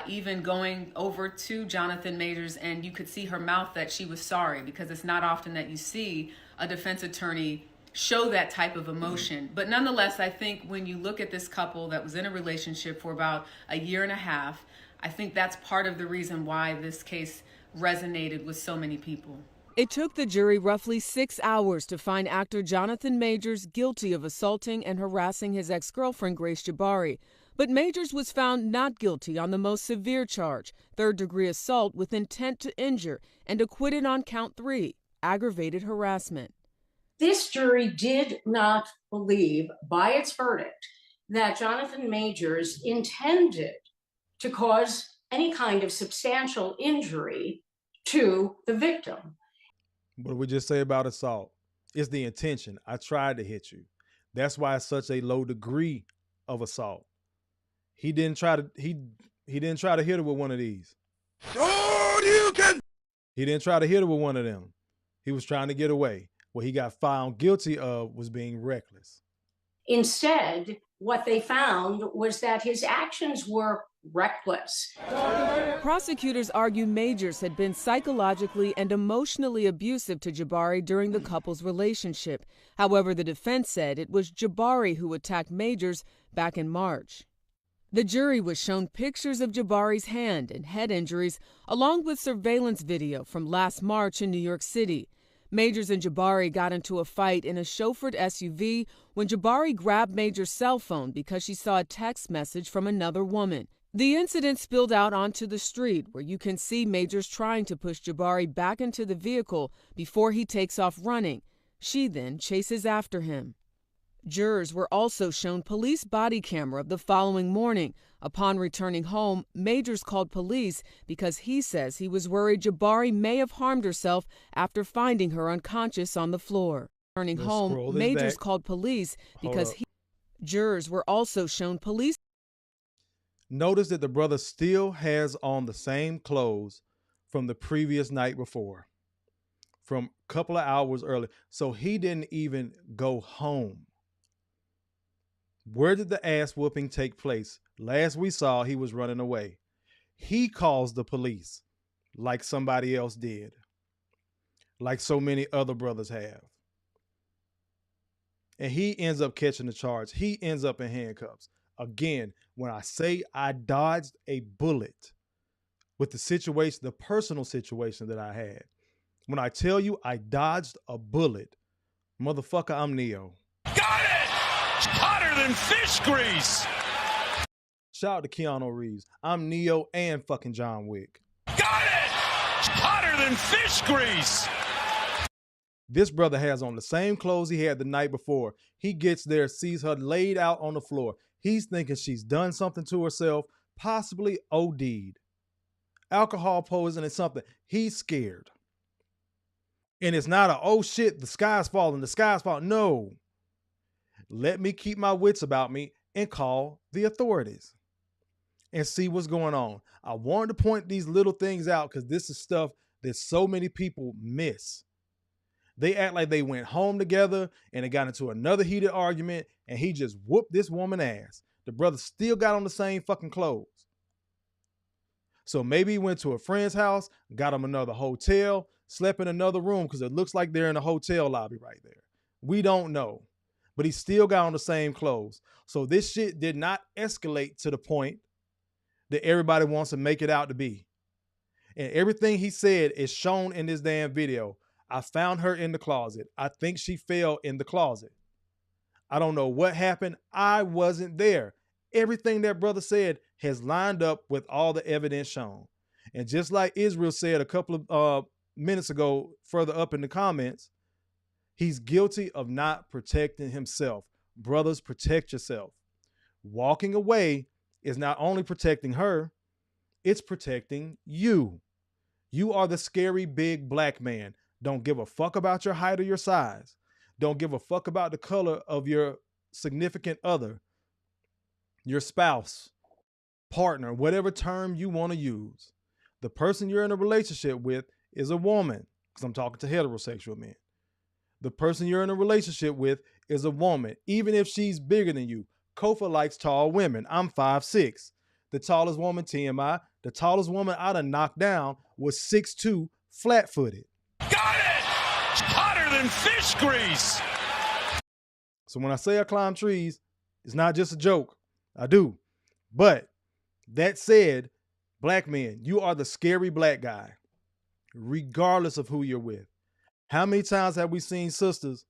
even going over to Jonathan Majors, and you could see her mouth that she was sorry, because it's not often that you see a defense attorney show that type of emotion. But nonetheless, I think when you look at this couple that was in a relationship for about a year and a half, I think that's part of the reason why this case resonated with so many people. It took the jury roughly 6 hours to find actor Jonathan Majors guilty of assaulting and harassing his ex-girlfriend Grace Jabari. But Majors was found not guilty on the most severe charge, third-degree assault with intent to injure, and acquitted on count 3. Aggravated harassment. This jury did not believe by its verdict that Jonathan Majors intended to cause any kind of substantial injury to the victim. What did we just say about assault? It's the intention. I tried to hit you. That's why it's such a low degree of assault. He didn't try to hit her with one of these. Oh, you can. He didn't try to hit her with one of them. He was trying to get away. What he got found guilty of was being reckless. Instead, what they found was that his actions were reckless. Prosecutors argue Majors had been psychologically and emotionally abusive to Jabari during the couple's relationship. However, the defense said it was Jabari who attacked Majors back in March. The jury was shown pictures of Jabari's hand and head injuries, along with surveillance video from last March in New York City. Majors and Jabari got into a fight in a chauffeured SUV when Jabari grabbed Majors' cell phone because she saw a text message from another woman. The incident spilled out onto the street, where you can see Majors trying to push Jabari back into the vehicle before he takes off running. She then chases after him. Jurors were also shown police body camera of the following morning. Upon returning home, Majors called police because he says he was worried Jabari may have harmed herself after finding her unconscious on the floor. Returning home, Majors called police because Jurors were also shown police. Notice that the brother still has on the same clothes from the previous night before, from a couple of hours earlier. So he didn't even go home. Where did the ass whooping take place? Last we saw, he was running away. He calls the police like somebody else did, like so many other brothers have. And he ends up catching the charge. He ends up in handcuffs. Again, when I say I dodged a bullet with the situation, the personal situation that I had, when I tell you I dodged a bullet, motherfucker, I'm Neo. Got it! Hotter than fish grease. Shout out to Keanu Reeves. I'm Neo and fucking John Wick. Got it! Hotter than fish grease. This brother has on the same clothes he had the night before. He gets there, sees her laid out on the floor. He's thinking she's done something to herself, possibly OD'd. Alcohol poisoning something. He's scared. And it's not a, oh shit, the sky's falling, the sky's falling. No. Let me keep my wits about me and call the authorities and see what's going on. I wanted to point these little things out because this is stuff that so many people miss. They act like they went home together and they got into another heated argument and he just whooped this woman's ass. The brother still got on the same fucking clothes. So maybe he went to a friend's house, got him another hotel, slept in another room because it looks like they're in a hotel lobby right there. We don't know. But he still got on the same clothes. So this shit did not escalate to the point that everybody wants to make it out to be. And everything he said is shown in this damn video. I found her in the closet. I think she fell in the closet. I don't know what happened. I wasn't there. Everything that brother said has lined up with all the evidence shown. And just like Israel said a couple of minutes ago, further up in the comments, he's guilty of not protecting himself. Brothers, protect yourself. Walking away is not only protecting her, it's protecting you. You are the scary big black man. Don't give a fuck about your height or your size. don't give a fuck about the color of your significant other, your spouse, partner, whatever term you want to use. The person you're in a relationship with is a woman, because I'm talking to heterosexual men. The person you're in a relationship with is a woman, even if she's bigger than you. Kofa likes tall women. I'm 5'6". The tallest woman, TMI, the tallest woman I done knocked down was 6'2", flat-footed. Got it! Hotter than fish grease! So when I say I climb trees, it's not just a joke. I do. But that said, black men, you are the scary black guy, regardless of who you're with. How many times have we seen sisters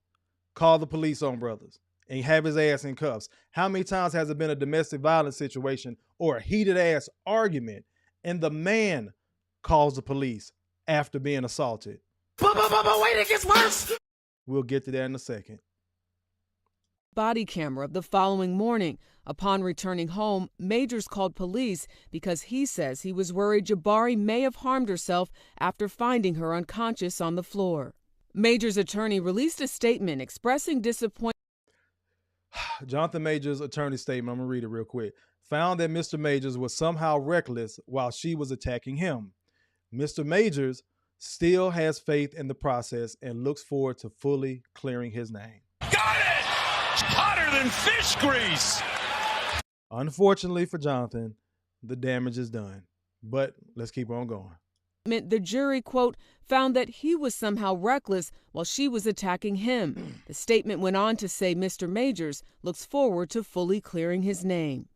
call the police on brothers and have his ass in cuffs? How many times has it been a domestic violence situation or a heated ass argument and the man calls the police after being assaulted? But wait, it gets worse. We'll get to that in a second. Body camera the following morning. Upon returning home, Majors called police because he says he was worried Jabari may have harmed herself after finding her unconscious on the floor. Majors' attorney released a statement expressing disappointment. Jonathan Majors' attorney statement, I'm going to read it real quick, found that Mr. Majors was somehow reckless while she was attacking him. Mr. Majors still has faith in the process and looks forward to fully clearing his name. Got it! Hotter than fish grease! Unfortunately for Jonathan, the damage is done. But let's keep on going. The jury, quote, found that he was somehow reckless while she was attacking him. The statement went on to say Mr. Majors looks forward to fully clearing his name.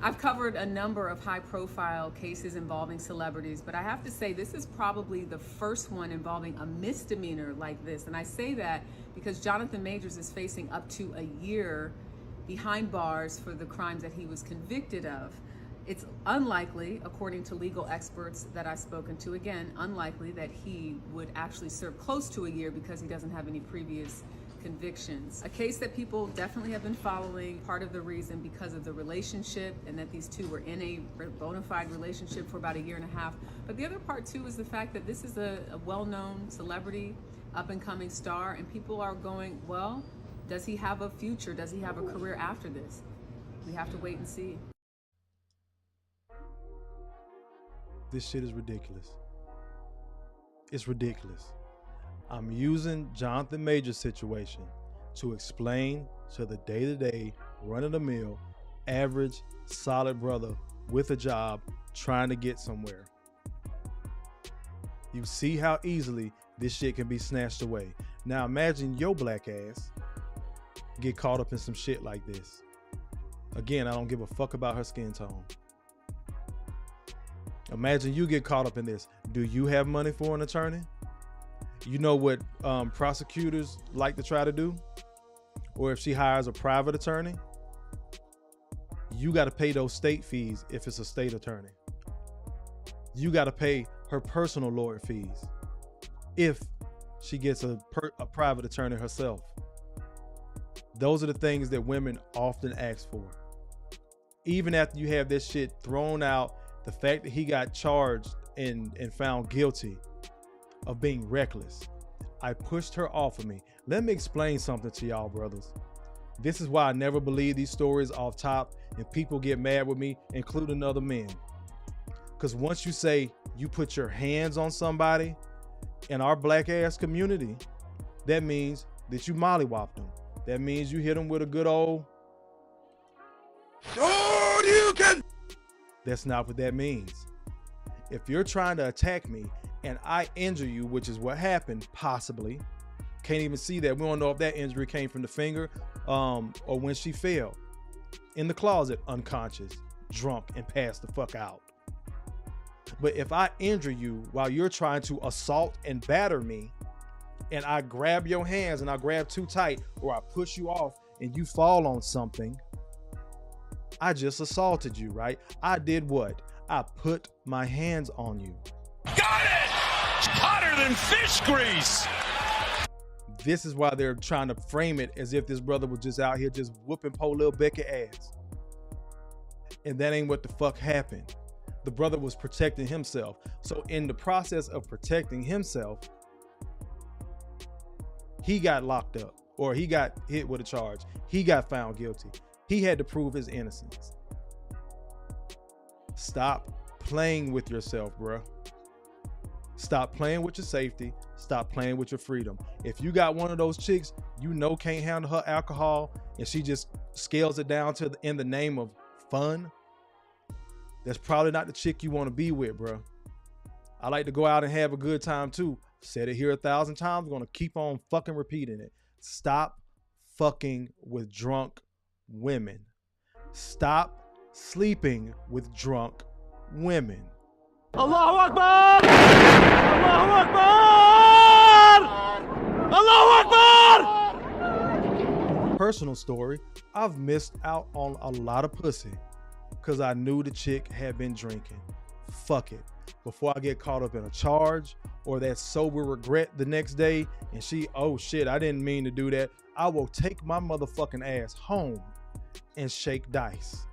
I've covered a number of high-profile cases involving celebrities, but I have to say this is probably the first one involving a misdemeanor like this. And I say that because Jonathan Majors is facing up to a year behind bars for the crimes that he was convicted of. It's unlikely, according to legal experts that I've spoken to, again, unlikely that he would actually serve close to a year because he doesn't have any previous convictions. A case that people definitely have been following, part of the reason because of the relationship and that these two were in a bona fide relationship for about a year and a half. But the other part too is the fact that this is a well-known celebrity, up-and-coming star, and people are going, well, does he have a future? Does he have a career after this? We have to wait and see. This shit is ridiculous. It's ridiculous. I'm using Jonathan Majors' situation to explain to the day-to-day, run-of-the-mill, average, solid brother with a job trying to get somewhere. You see how easily this shit can be snatched away. Now imagine your black ass get caught up in some shit like this. Again, I don't give a fuck about her skin tone. Imagine you get caught up in this. Do you have money for an attorney? You know what prosecutors like to try to do? Or if she hires a private attorney, you got to pay those state fees if it's a state attorney. You got to pay her personal lawyer fees if she gets a private attorney herself. Those are the things that women often ask for. Even after you have this shit thrown out, the fact that he got charged and found guilty of being reckless, I pushed her off of me. Let me explain something to y'all, brothers. This is why I never believe these stories off top and people get mad with me, including other men. Because once you say you put your hands on somebody in our black ass community, that means that you mollywopped them. That means you hit them with a good old, Oh, you can! That's not what that means. If you're trying to attack me and I injure you, which is what happened, possibly, can't even see that. We don't know if that injury came from the finger or when she fell in the closet, unconscious, drunk, and passed the fuck out. But if I injure you while you're trying to assault and batter me, and I grab your hands and I grab too tight, or I push you off and you fall on something, I just assaulted you, right? I did what? I put my hands on you. Got it! Hotter than fish grease! This is why they're trying to frame it as if this brother was just out here just whooping poor little Becky ass. And that ain't what the fuck happened. The brother was protecting himself. So in the process of protecting himself, he got locked up. or he got hit with a charge. He got found guilty. He had to prove his innocence. Stop playing with yourself, bro. Stop playing with your safety. Stop playing with your freedom. If you got one of those chicks you know can't handle her alcohol and she just scales it down to in the name of fun, that's probably not the chick you want to be with, bro. I like to go out and have a good time too. Said it here 1,000 times. I'm going to keep on fucking repeating it. Stop fucking with drunk women. Stop sleeping with drunk women. Allahu Akbar! Allahu Akbar! Allahu Akbar! Personal story, I've missed out on a lot of pussy because I knew the chick had been drinking. Fuck it. Before I get caught up in a charge or that sober regret the next day and she, oh shit, I didn't mean to do that. I will take my motherfucking ass home and shake dice.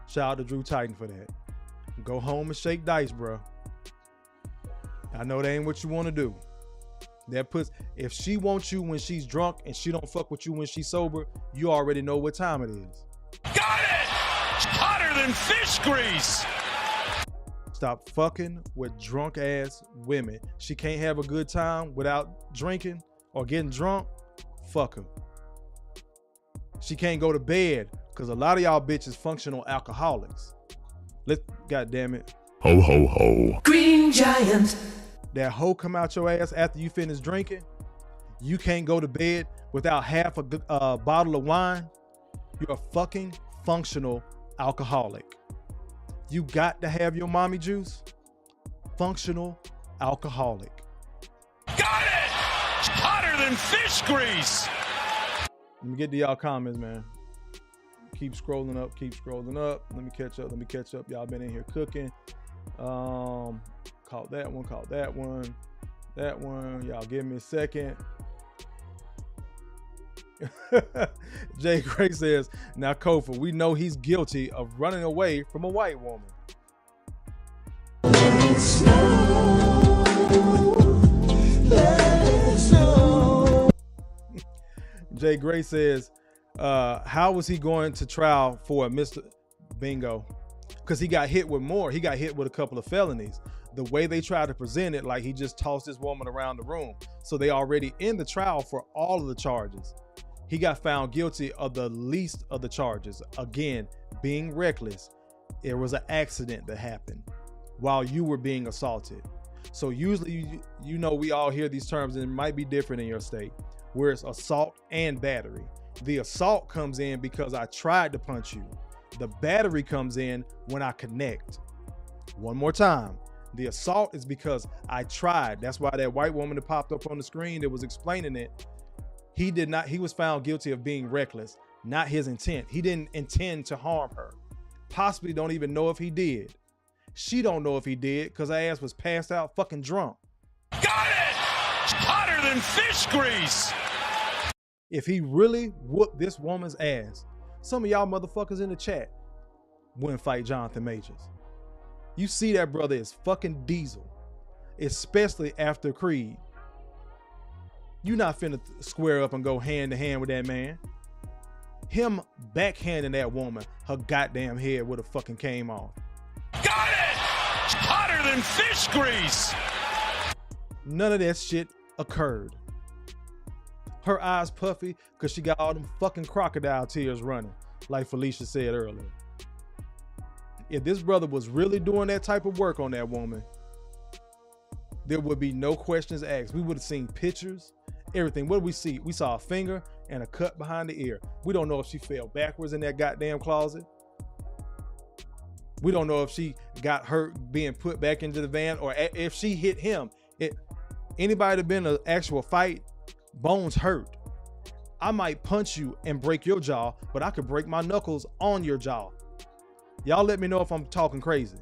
Shout out to G.R.O.W.T.H for that. Go home and shake dice, bro. I know that ain't what you want to do. That puts, if she wants you when she's drunk and she don't fuck with you when she's sober, you already know what time it is. Got it! Hotter than fish grease! Stop fucking with drunk ass women. She can't have a good time without drinking or getting drunk. Fuck her. She can't go to bed because a lot of y'all bitches functional alcoholics. God damn it. Ho, ho, ho. Green Giant. That hoe come out your ass after you finish drinking. You can't go to bed without half a bottle of wine. You're a fucking functional alcoholic. You got to have your mommy juice. Functional alcoholic. Got it! Hotter than fish grease! Let me get to y'all comments, man. Keep scrolling up. Let me catch up. Y'all been in here cooking. Caught that one. Y'all give me a second. Jay Gray says, now Kofa, we know he's guilty of running away from a white woman. Jay Gray says, how was he going to trial for a Mr. Bingo? Because he got hit with more. He got hit with a couple of felonies. The way they tried to present it, like he just tossed this woman around the room. So they already in the trial for all of the charges. He got found guilty of the least of the charges. Again, being reckless. It was an accident that happened while you were being assaulted. So usually, you know, we all hear these terms and it might be different in your state, where it's assault and battery. The assault comes in because I tried to punch you. The battery comes in when I connect. One more time. The assault is because I tried. That's why that white woman that popped up on the screen that was explaining it, he was found guilty of being reckless, not his intent. He didn't intend to harm her. Possibly don't even know if he did. She don't know if he did because her ass was passed out fucking drunk. Got it! Hotter than fish grease! If he really whooped this woman's ass, some of y'all motherfuckers in the chat wouldn't fight Jonathan Majors. You see that brother is fucking diesel, especially after Creed. You not finna square up and go hand to hand with that man. Him backhanding that woman, her goddamn head would have fucking came off. Got it! Hotter than fish grease! None of that shit occurred. Her eyes puffy because she got all them fucking crocodile tears running, like Felicia said earlier. If this brother was really doing that type of work on that woman, there would be no questions asked. We would have seen pictures, everything. What did we see? We saw a finger and a cut behind the ear. We don't know if she fell backwards in that goddamn closet. We don't know if she got hurt being put back into the van or if she hit him. Anybody that been in an actual fight, bones hurt. I might punch you and break your jaw, but I could break my knuckles on your jaw. Y'all let me know if I'm talking crazy.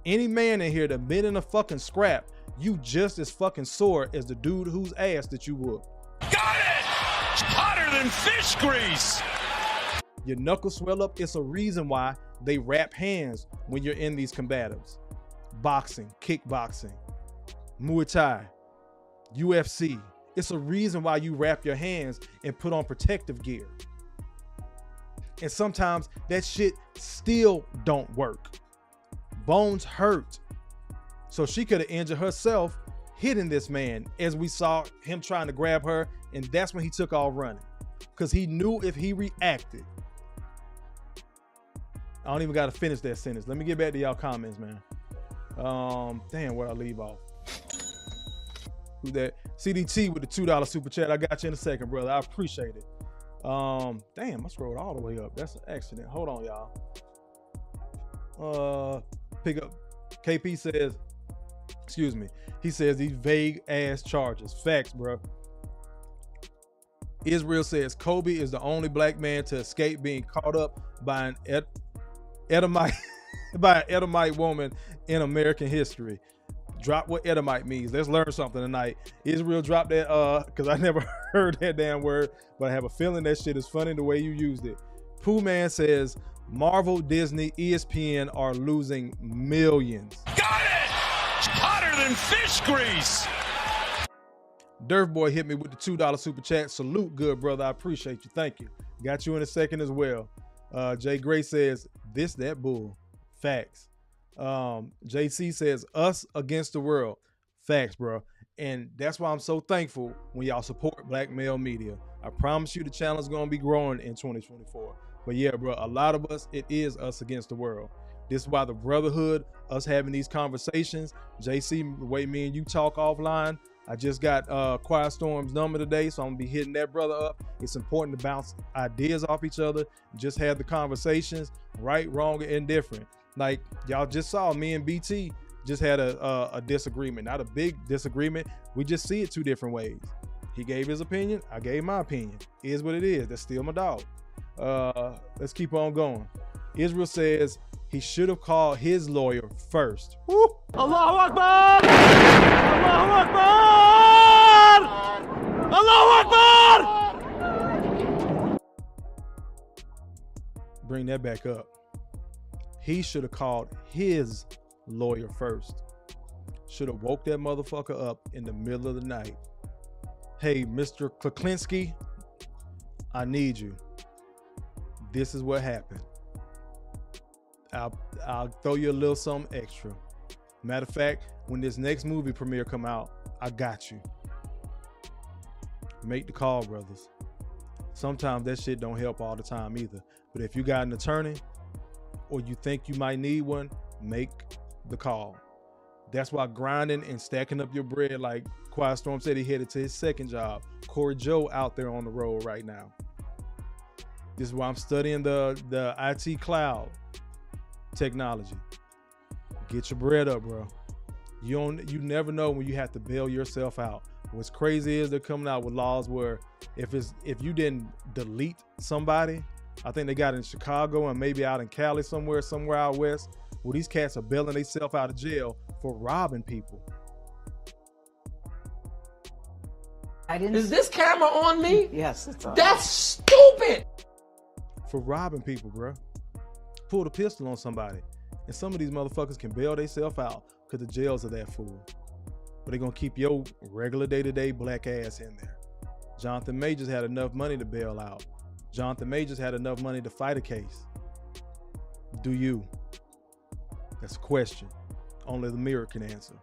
Any man in here that been in a fucking scrap, you just as fucking sore as the dude whose ass that you whooped. Got it! Hotter than fish grease! Your knuckles swell up. It's a reason why they wrap hands when you're in these combatives. Boxing, kickboxing, Muay Thai, UFC, It's a reason why you wrap your hands and put on protective gear. And sometimes that shit still don't work. Bones hurt. So she could have injured herself hitting this man, as we saw him trying to grab her, and that's when he took off running. Because he knew if he reacted. I don't even got to finish that sentence. Let me get back to y'all comments, man. Damn, where I leave off. Who that? CDT with the $2 super chat. I got you in a second, brother. I appreciate it. Damn, I scrolled all the way up. That's an accident. Hold on, y'all. Pick up. KP says, excuse me. He says these vague ass charges. Facts, bro. Israel says Kobe is the only black man to escape being caught up by an Edomite by an Edomite woman in American history. Drop what Edomite means. Let's learn something tonight. Israel, drop that because I never heard that damn word, but I have a feeling that shit is funny the way you used it. Pooh Man says Marvel, Disney, ESPN are losing millions. Got it! It's hotter than fish grease. Durf Boy hit me with the $2 super chat. Salute, good brother. I appreciate you. Thank you. Got you in a second as well. Jay Gray says this, that bull. Facts. JC says us against the world. Facts, bro. And that's why I'm so thankful when y'all support black male media. I promise you the channel is going to be growing in 2024. But yeah, bro, a lot of us, it is us against the world. This is why the brotherhood, us having these conversations, JC, the way me and you talk offline, I just got Quiet Storm's number today, so I'm gonna be hitting that brother up. It's important to bounce ideas off each other, just have the conversations, right, wrong, and indifferent. Like y'all just saw, me and BT just had a disagreement, not a big disagreement. We just see it two different ways. He gave his opinion, I gave my opinion. It is what it is. That's still my dog. Let's keep on going. Israel says he should have called his lawyer first. Woo! Allahu Akbar! Allahu Akbar! Allahu Akbar! Bring that back up. He should have called his lawyer first. Should have woke that motherfucker up in the middle of the night. Hey, Mr. Kuklinski, I need you. This is what happened. I'll throw you a little something extra. Matter of fact, when this next movie premiere come out, I got you. Make the call, brothers. Sometimes that shit don't help all the time either. But if you got an attorney or you think you might need one, make the call. That's why grinding and stacking up your bread, like Quiet Storm said, he headed to his second job. Corey Joe out there on the road right now. This is why I'm studying the IT cloud technology. Get your bread up, bro. You never know when you have to bail yourself out. What's crazy is they're coming out with laws where if you didn't delete somebody, I think they got it in Chicago and maybe out in Cali somewhere out west, where these cats are bailing themselves out of jail for robbing people. Is this camera on me? Yes, it's on. That's stupid. For robbing people, bro. Pulled a pistol on somebody. And some of these motherfuckers can bail themselves out because the jails are that full. But they're going to keep your regular day-to-day black ass in there. Jonathan Majors had enough money to bail out. Jonathan Majors had enough money to fight a case. Do you? That's a question. Only the mirror can answer.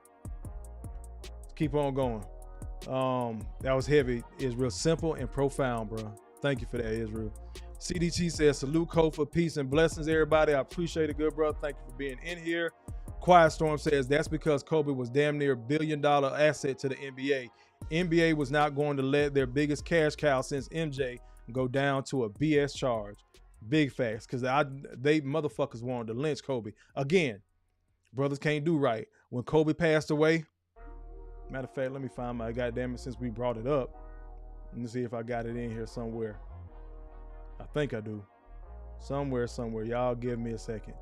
Let's keep on going. That was heavy. It's real simple and profound, bro. Thank you for that, Israel. CDT says, salute Kofa, peace and blessings, everybody. I appreciate it, good brother. Thank you for being in here. Quiet Storm says, that's because Kobe was damn near $1 billion asset to the NBA. NBA was not going to let their biggest cash cow since MJ go down to a BS charge. Big facts, because they motherfuckers wanted to lynch Kobe. Again, brothers can't do right. When Kobe passed away, matter of fact, let me find my goddamn it since we brought it up. Let me see if I got it in here somewhere. I think I do. Somewhere. Y'all give me a second.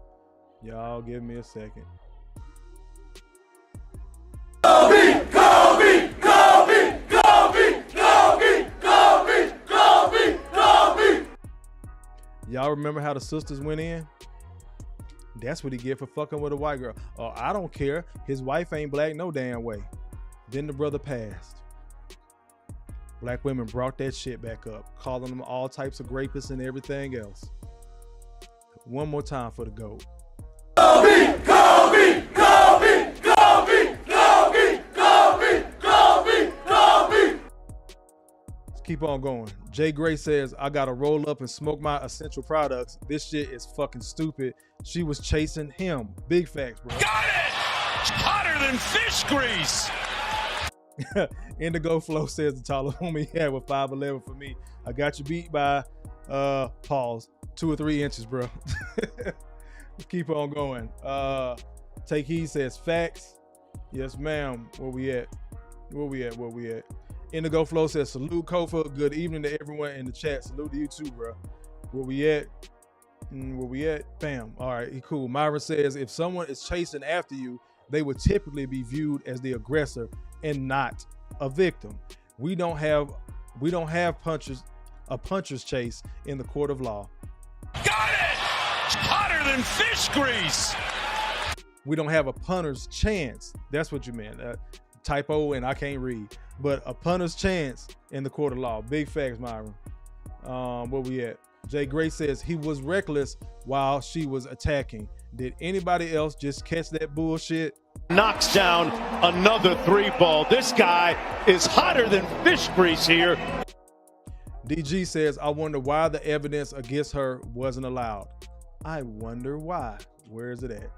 Kobe! Kobe! Kobe! Kobe! Kobe! Kobe! Kobe! Kobe! Y'all remember how the sisters went in? That's what he get for fucking with a white girl. Oh, I don't care. His wife ain't black no damn way. Then the brother passed. Black women brought that shit back up, calling them all types of rapists and everything else. One more time for the GOAT. Kobe, Kobe, Kobe, Kobe, Kobe, Kobe, Kobe, Kobe. Let's keep on going. Jay Gray says, I gotta roll up and smoke my essential products. This shit is fucking stupid. She was chasing him. Big facts, bro. Got it! Hotter than fish grease. Indigo Flow says the tallest woman he had was 5'11" for me. I got you beat by pause 2 or 3 inches, bro. Let's keep on going. Take Heed says facts. Yes, ma'am. Where we at? Indigo Flow says salute Kofa. Good evening to everyone in the chat. Salute to you too, bro. Where we at? Bam. All right, cool. Myra says if someone is chasing after you, they would typically be viewed as the aggressor and not a victim. We don't have a puncher's chase in the court of law. Got it! Hotter than fish grease. We don't have a punter's chance. That's what you meant. Typo and I can't read. But a punter's chance in the court of law. Big facts, Myron. Where we at? Jay Gray says he was reckless while she was attacking. Did anybody else just catch that bullshit? Knocks down another 3-ball. This guy is hotter than fish grease here. DG says, I wonder why the evidence against her wasn't allowed. I wonder why. Where is it at?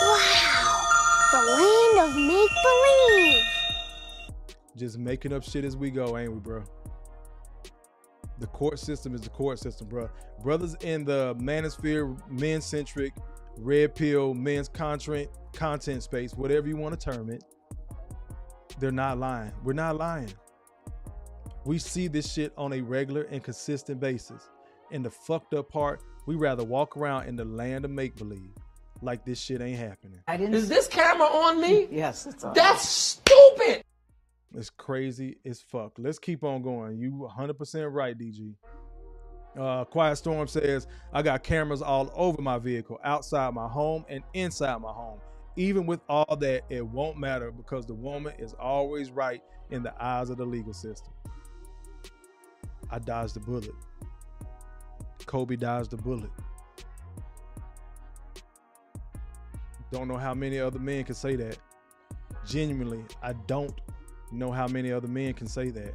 Wow, the land of make-believe. Just making up shit as we go, ain't we, bro? The court system is the court system, bro. Brothers in the manosphere, men-centric, red pill, men's content space, whatever you want to term it, they're not lying. We're not lying. We see this shit on a regular and consistent basis. And the fucked up part, we rather walk around in the land of make-believe like this shit ain't happening. Is this camera on me? Yes, it's on. That's stupid. It's crazy as fuck. Let's keep on going. You 100% right, DG. Quiet Storm says, I got cameras all over my vehicle, outside my home and inside my home. Even with all that, it won't matter because the woman is always right in the eyes of the legal system. I dodged the bullet. Kobe dodged the bullet. Don't know how many other men can say that. Genuinely, I don't know how many other men can say that.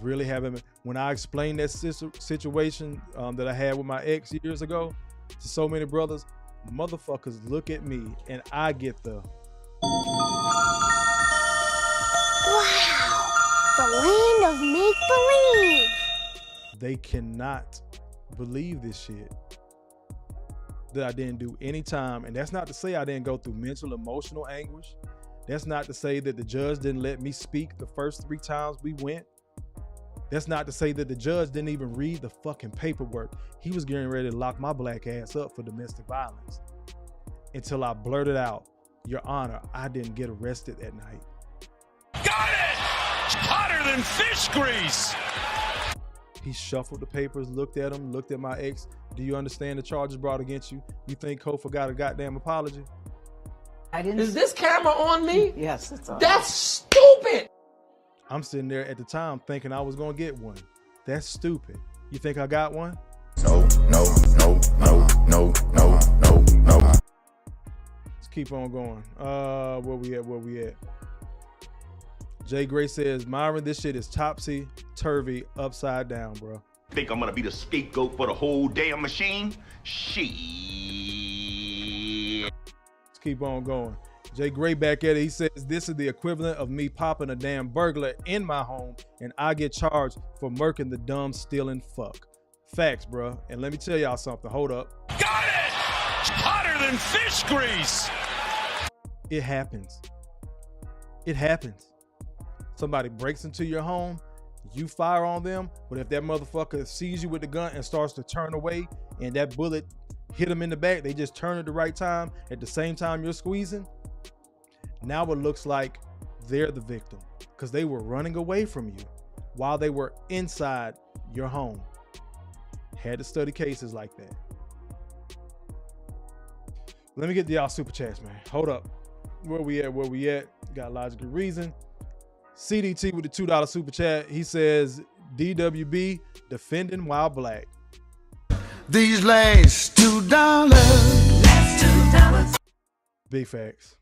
Really haven't. When I explained that situation that I had with my ex years ago to so many brothers, motherfuckers look at me and I get the wow, the land of make-believe. They cannot believe this shit that I didn't do any time. And that's not to say I didn't go through mental, emotional anguish. That's not to say that the judge didn't let me speak the first 3 times we went. That's not to say that the judge didn't even read the fucking paperwork. He was getting ready to lock my black ass up for domestic violence until I blurted out, Your Honor, I didn't get arrested that night. Got it! Hotter than fish grease. He shuffled the papers, looked at them, looked at my ex. Do you understand the charges brought against you? You think Kofa got a goddamn apology? Is this camera on me? Yes, it's on. That's stupid. I'm sitting there at the time thinking I was gonna get one. That's stupid. You think I got one? No. Let's keep on going. Where we at? Jay Gray says, Myron, this shit is topsy-turvy, upside down, bro. Think I'm gonna be the scapegoat for the whole damn machine? Shit. Let's keep on going. Jay Gray back at it. He says, this is the equivalent of me popping a damn burglar in my home and I get charged for murking the dumb, stealing fuck. Facts, bro. And let me tell y'all something. Hold up. Got it! Hotter than fish grease. It happens. It happens. Somebody breaks into your home, you fire on them, but if that motherfucker sees you with the gun and starts to turn away and that bullet hit them in the back, they just turn at the right time, at the same time you're squeezing, now it looks like they're the victim because they were running away from you while they were inside your home. Had to study cases like that. Let me get to y'all super chats, man. Hold up. Where we at? Got logical reason. CDT with the $2 super chat. He says, DWB defending while black. These last $2. Big facts.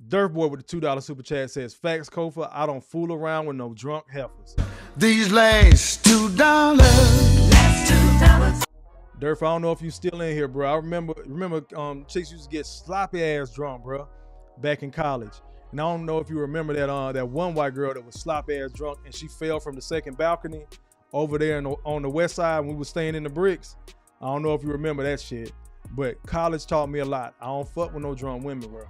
Dirtboy with the $2 super chat says, facts, Kofa, I don't fool around with no drunk heifers. These last $2. Durf, I don't know if you still in here, bro. I remember chicks used to get sloppy ass drunk, bro, back in college. And I don't know if you remember that one white girl that was sloppy ass drunk and she fell from the second balcony over there on the west side when we were staying in the bricks. I don't know if you remember that shit, but college taught me a lot. I don't fuck with no drunk women, bro,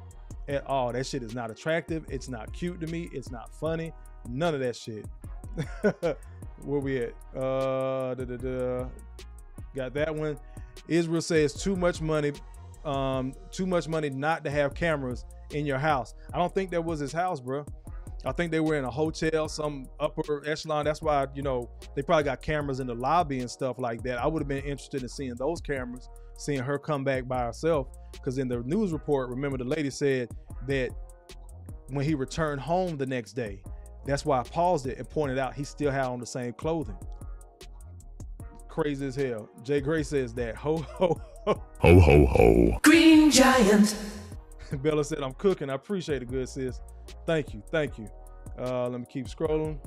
at all. That shit is not attractive. It's not cute to me. It's not funny. None of that shit. Where we at? Got that one. Israel says too much money not to have cameras in your house. I don't think that was his house, bro. I think they were in a hotel, some upper echelon. That's why, they probably got cameras in the lobby and stuff like that. I would have been interested in seeing those cameras, seeing her come back by herself. Because in the news report, remember the lady said that when he returned home the next day, that's why I paused it and pointed out he still had on the same clothing. Crazy as hell. Jay Gray says that. Ho, ho, ho. Ho, ho, ho. Green Giant. Bella said, I'm cooking. I appreciate it, good sis. Thank you. Let me keep scrolling.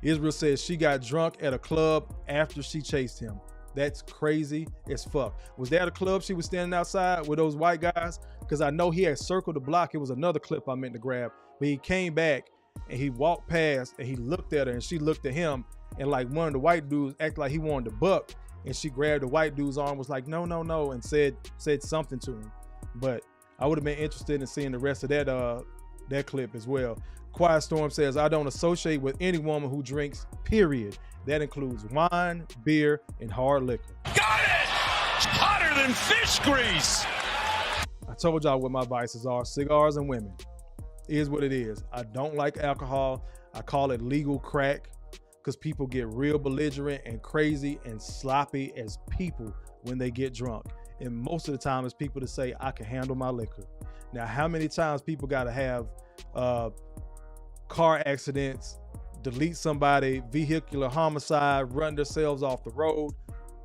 Israel says she got drunk at a club after she chased him. That's crazy as fuck. Was that a club she was standing outside with those white guys? Because I know he had circled the block. It was another clip I meant to grab. But he came back and he walked past and he looked at her and she looked at him. And like one of the white dudes acted like he wanted to buck. And she grabbed the white dude's arm, was like, no, and said something to him. But I would have been interested in seeing the rest of that clip as well. Quiet Storm says, I don't associate with any woman who drinks, period. That includes wine, beer, and hard liquor. Got it! Hotter than fish grease! I told y'all what my vices are, cigars and women. It is what it is. I don't like alcohol. I call it legal crack because people get real belligerent and crazy and sloppy as people when they get drunk. And most of the time it's people to say, I can handle my liquor. Now, how many times people got to have car accidents, delete somebody, vehicular homicide, run themselves off the road,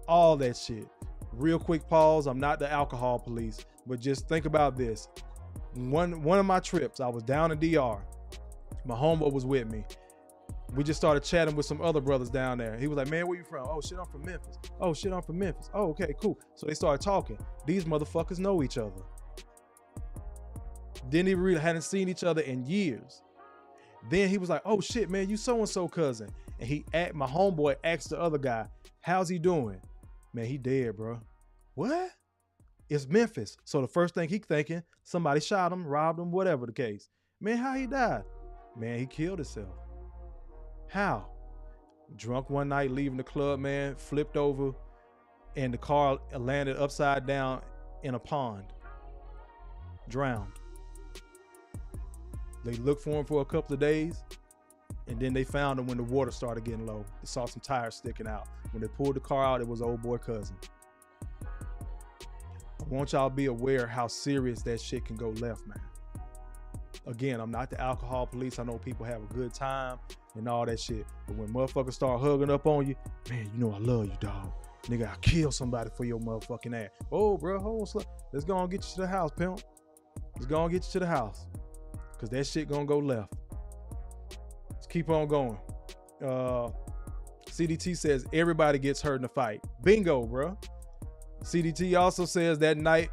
all that shit. Real quick pause. I'm not the alcohol police, but just think about this. One of my trips, I was down in DR. My homeboy was with me. We just started chatting with some other brothers down there. He was like, man, where you from? Oh shit, I'm from Memphis. Oh shit, I'm from Memphis. Oh, okay, cool. So they started talking. These motherfuckers know each other. Hadn't seen each other in years. Then he was like, oh shit, man, you so-and-so cousin. And my homeboy asked the other guy, how's he doing? Man, he dead, bro. What? It's Memphis. So the first thing he thinking, somebody shot him, robbed him, whatever the case. Man, how he died? Man, he killed himself. How? Drunk one night, leaving the club, man, flipped over, and the car landed upside down in a pond. Drowned. They looked for him for a couple of days, and then they found him when the water started getting low. They saw some tires sticking out. When they pulled the car out, it was old boy cousin. I want y'all to be aware how serious that shit can go left, man. Again, I'm not the alcohol police. I know people have a good time and all that shit. But when motherfuckers start hugging up on you, man, you know I love you, dog. Nigga, I kill somebody for your motherfucking ass. Oh, bro, hold on. Let's go and get you to the house, pimp. Let's go and get you to the house. Because that shit gonna go left. Let's keep on going. CDT says everybody gets hurt in a fight. Bingo, bro. CDT also says that night,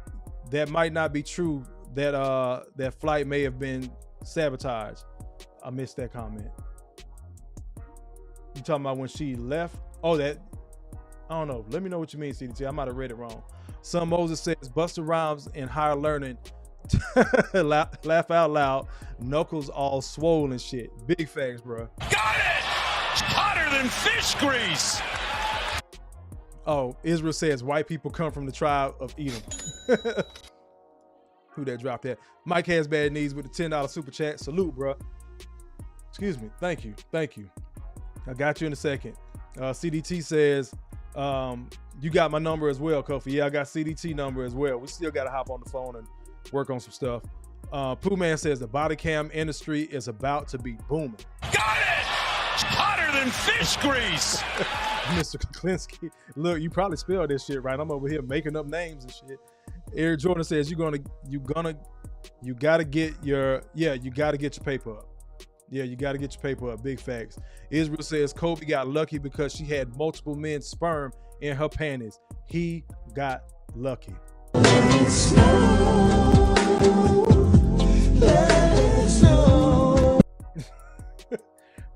that might not be true. That flight may have been sabotaged. I missed that comment. You talking about when she left? Oh, that, I don't know. Let me know what you mean, CDT. I might have read it wrong. Son Moses says Busta Rhymes in higher learning. Laugh out loud. Knuckles all swollen shit. Big facts, bro. Got it! Hotter than fish grease! Oh, Israel says white people come from the tribe of Edom. Who that dropped that? Mike has bad knees with the $10 super chat. Salute, bro. Excuse me. Thank you. I got you in a second. CDT says You got my number as well, Kofa. Yeah, I got CDT number as well. We still got to hop on the phone and work on some stuff. Pooh Man says the body cam industry is about to be booming. Got it! Hotter than fish grease. Mr. Kuklinski, look, you probably spelled this shit right. I'm over here making up names and shit. Eric Jordan says you gotta get your paper up. Yeah, you gotta get your paper up. Big facts. Israel says Kobe got lucky because she had multiple men's sperm in her panties. He got lucky.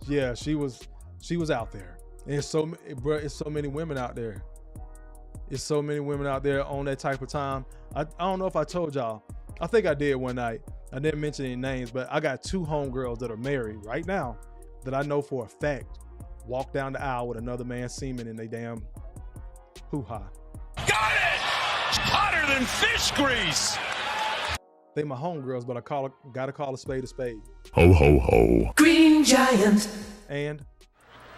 Yeah, she was out there. And it's so many women out there. It's so many women out there on that type of time. I don't know if I told y'all. I think I did one night. I didn't mention any names, but I got 2 homegirls that are married right now that I know for a fact walk down the aisle with another man's semen in they damn hoo-ha. Got it! Hotter than fish grease. They my homegirls, but gotta call a spade a spade. Ho, ho, ho. Green Giant. And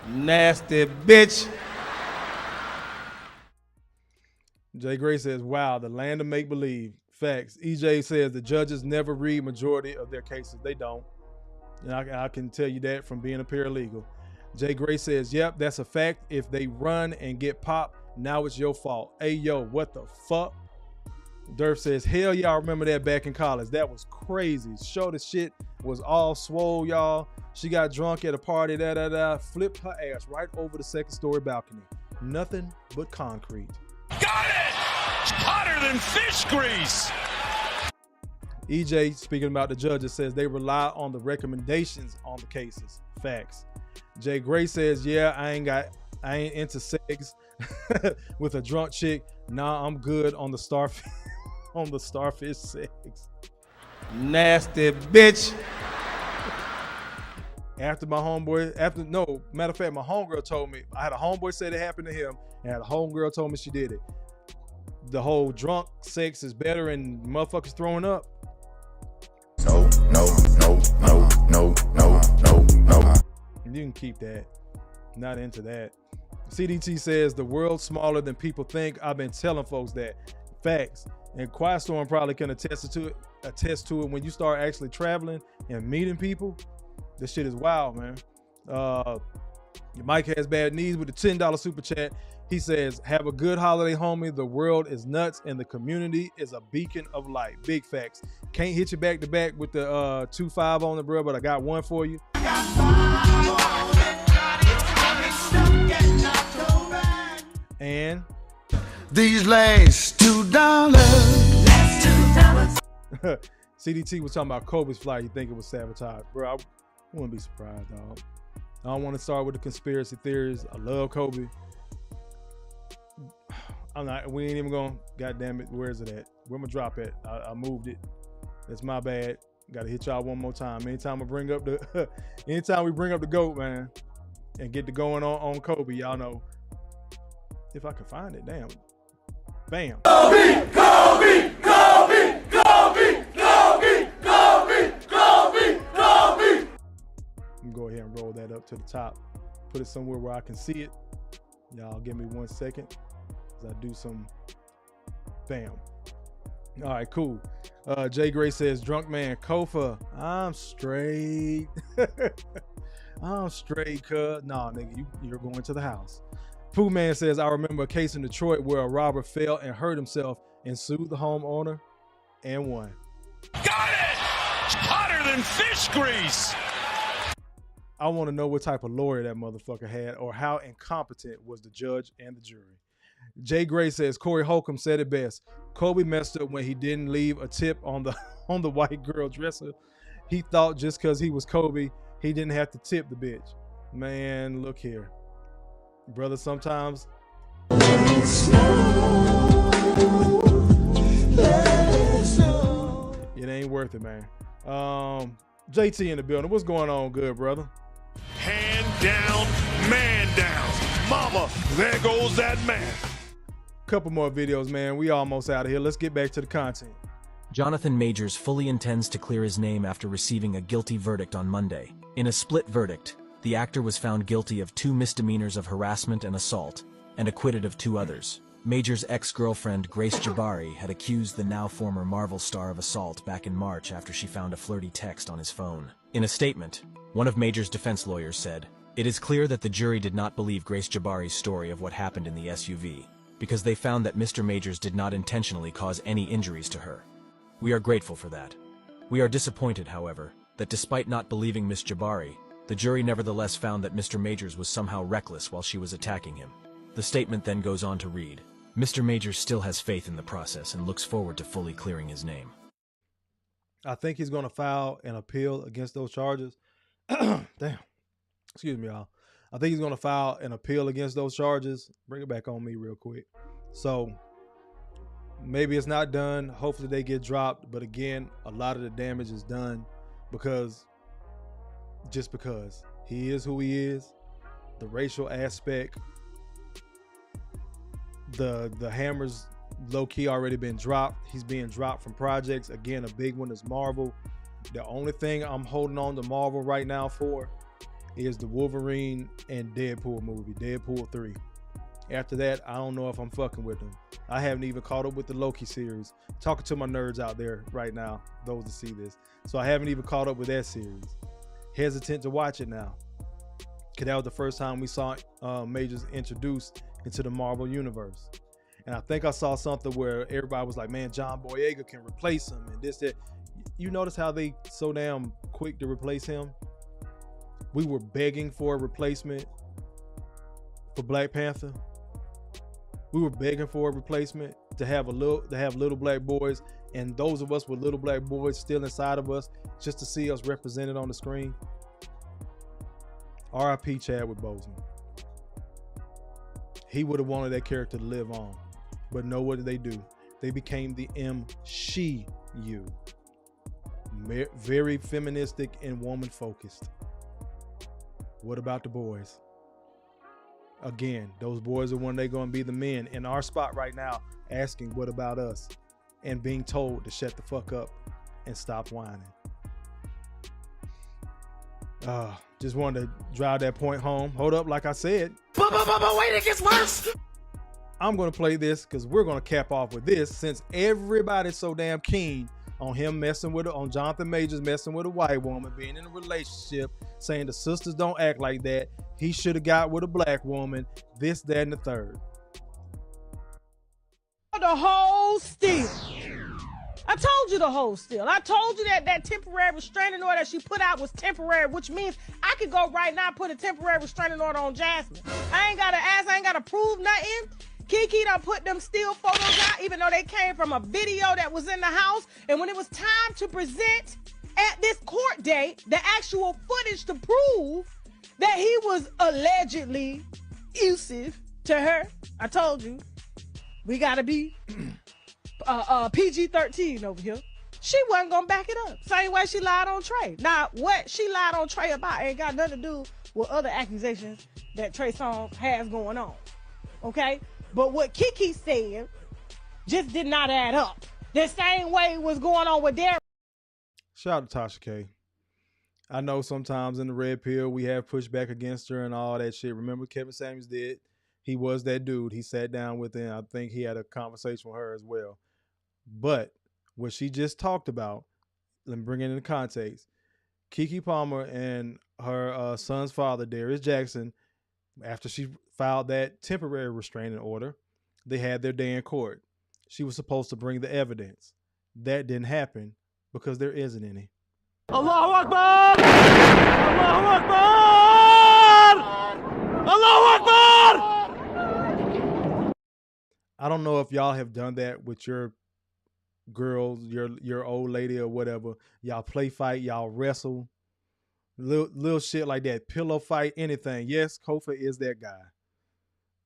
nasty bitch. Jay Gray says, wow, the land of make-believe. Facts. EJ says the judges never read majority of their cases. They don't. And I can tell you that from being a paralegal. Jay Gray says, yep, that's a fact. If they run and get popped, now it's your fault. Hey, yo, what the fuck? Durf says, hell yeah, I remember that back in college. That was crazy. Shorty shit was all swole, y'all. She got drunk at a party, flipped her ass right over the 2nd story balcony. Nothing but concrete. Got it! Hotter than fish grease. EJ, speaking about the judges, says they rely on the recommendations on the cases. Facts. Jay Gray says, yeah, I ain't into sex with a drunk chick. Nah, I'm good on the starfish sex. Nasty bitch. Matter of fact, my homegirl told me. I had a homeboy said it happened to him, and a homegirl told me she did it. The whole drunk sex is better and motherfuckers throwing up. No. You can keep that. Not into that. CDT says the world's smaller than people think. I've been telling folks that. Facts. And Quiet Storm probably can attest to it when you start actually traveling and meeting people. This shit is wild, man. Mike has bad knees with the $10 super chat. He says, have a good holiday, homie. The world is nuts and the community is a beacon of light. Big facts. Can't hit you back to back with the 2-5 on it, bro, but I got one for you. And these last $2. Last $2. CDT was talking about Kobe's flight. He think it was sabotage. Bro, I wouldn't be surprised, dog. I don't want to start with the conspiracy theories. I love Kobe. We ain't even going, God damn it, where is it at? Where am I drop at? I moved it. That's my bad. Got to hit y'all one more time. Anytime we bring up the GOAT, man, and get to going on Kobe, y'all know. If I can find it, damn. Bam. Kobe, Kobe, Kobe, Kobe, Kobe, Kobe, Kobe, Kobe. I'm go ahead and roll that up to the top. Put it somewhere where I can see it. Y'all give me 1 second as I do some bam. All right, cool. Jay Gray says, drunk man, Kofa, I'm straight. I'm straight, cuz. Nah, nigga, you're going to the house. Pooh Man says, I remember a case in Detroit where a robber fell and hurt himself and sued the homeowner and won. Got it! Hotter than fish grease. I want to know what type of lawyer that motherfucker had or how incompetent was the judge and the jury. Jay Gray says, Corey Holcomb said it best. Kobe messed up when he didn't leave a tip on the white girl dresser. He thought just because he was Kobe, he didn't have to tip the bitch. Man, look here. Brother, sometimes it ain't worth it, man. JT in the building. What's going on, good brother? Hand down, man down. Mama, there goes that man. Couple more videos, man. We almost out of here. Let's get back to the content. Jonathan Majors fully intends to clear his name after receiving a guilty verdict on Monday. In a split verdict, the actor was found guilty of 2 misdemeanors of harassment and assault, and acquitted of 2 others. Major's ex-girlfriend, Grace Jabari, had accused the now former Marvel star of assault back in March after she found a flirty text on his phone. In a statement, one of Major's defense lawyers said, "It is clear that the jury did not believe Grace Jabari's story of what happened in the SUV, because they found that Mr. Majors did not intentionally cause any injuries to her. We are grateful for that. We are disappointed, however, that despite not believing Miss Jabari, the jury nevertheless found that Mr. Majors was somehow reckless while she was attacking him." The statement then goes on to read, "Mr. Majors still has faith in the process and looks forward to fully clearing his name." I think he's going to file an appeal against those charges. Damn. Excuse me, y'all. I think he's going to file an appeal against those charges. Bring it back on me real quick. So maybe it's not done. Hopefully they get dropped. But again, a lot of the damage is done because he is who he is. The racial aspect, the hammers low-key already been dropped. He's being dropped from projects. Again, a big one is Marvel. The only thing I'm holding on to Marvel right now for is the Wolverine and Deadpool movie, Deadpool 3. After that, I don't know if I'm fucking with them. I haven't even caught up with the Loki series. Talking to my nerds out there right now, those that see this. So I haven't even caught up with that series. Hesitant to watch it now, because that was the first time we saw Majors introduced into the Marvel universe. And I think I saw something where everybody was like, man, John Boyega can replace him and this, that. You notice how they so damn quick to replace him? We were begging for a replacement for Black Panther. We were begging for a replacement to have little black boys, and those of us with little black boys still inside of us, just to see us represented on the screen. R.I.P. Chadwick Boseman. He would have wanted that character to live on. But no, what did they do? They became the MCU. Very feministic and woman focused. What about the boys? Again, those boys are when they're going to be the men in our spot right now, asking what about us, and being told to shut the fuck up and stop whining. Just wanted to drive that point home. Hold up, like I said. Wait, it gets worse. I'm going to play this because we're going to cap off with this, since everybody's so damn keen on him on Jonathan Majors messing with a white woman, being in a relationship, saying the sisters don't act like that. He should have got with a black woman, this, that, and the third. The whole steal. I told you the whole steal. I told you that temporary restraining order that she put out was temporary, which means I could go right now and put a temporary restraining order on Jasmine. I ain't got to ask, I ain't got to prove nothing. Kiki done put them still photos out, even though they came from a video that was in the house. And when it was time to present at this court date, the actual footage to prove that he was allegedly abusive to her, I told you, we gotta be PG-13 over here. She wasn't gonna back it up. Same way she lied on Trey. Now, what she lied on Trey about ain't got nothing to do with other accusations that Trey Songz has going on. Okay? But what Kiki said just did not add up. The same way it was going on with Derek. Shout out to Tasha K. I know sometimes in the red pill we have pushback against her and all that shit. Remember Kevin Samuels did? He was that dude. He sat down with her. I think he had a conversation with her as well. But what she just talked about, let me bring it into context. Keke Palmer and her son's father, Darius Jackson, after she filed that temporary restraining order, they had their day in court. She was supposed to bring the evidence. That didn't happen because there isn't any. Allahu Akbar! Allahu Akbar! Allahu Akbar! I don't know if y'all have done that with your girls, your old lady or whatever. Y'all play fight, y'all wrestle. Little shit like that, pillow fight, anything. Yes, Kofa is that guy.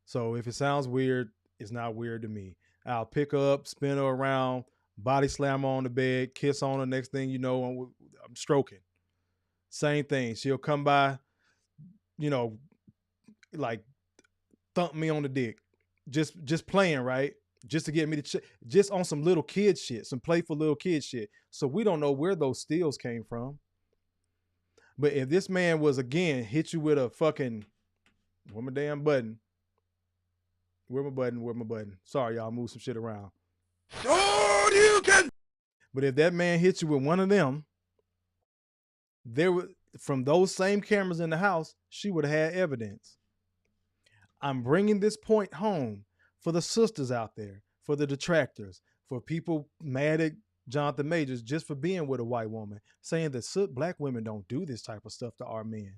So if it sounds weird, it's not weird to me. I'll pick her up, spin her around, body slam her on the bed, kiss on her. Next thing you know, I'm stroking. Same thing. She'll come by, like thump me on the dick. Just playing, right? Just to get me to just on some little kid shit, some playful little kid shit. So we don't know where those steals came from. But if this man was, again, hit you with a fucking damn button, Where my button? Sorry, y'all, move some shit around. Oh, you can. But if that man hit you with one of them, from those same cameras in the house, she would have had evidence. I'm bringing this point home for the sisters out there, for the detractors, for people mad at Jonathan Majors just for being with a white woman, saying that black women don't do this type of stuff to our men.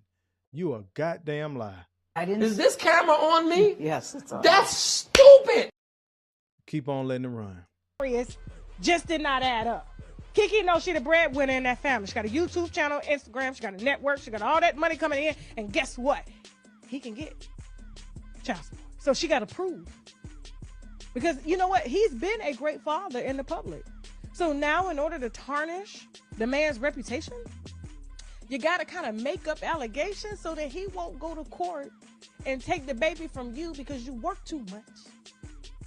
You a goddamn lie. Is this camera on me? Yes, it's on. That's stupid. Keep on letting it run. Just did not add up. Kiki knows she the breadwinner in that family. She got a YouTube channel, Instagram, she got a network, she got all that money coming in, and guess what? He can get child support. So she got to prove. Because you know what? He's been a great father in the public. So now in order to tarnish the man's reputation, you got to kind of make up allegations so that he won't go to court and take the baby from you because you work too much.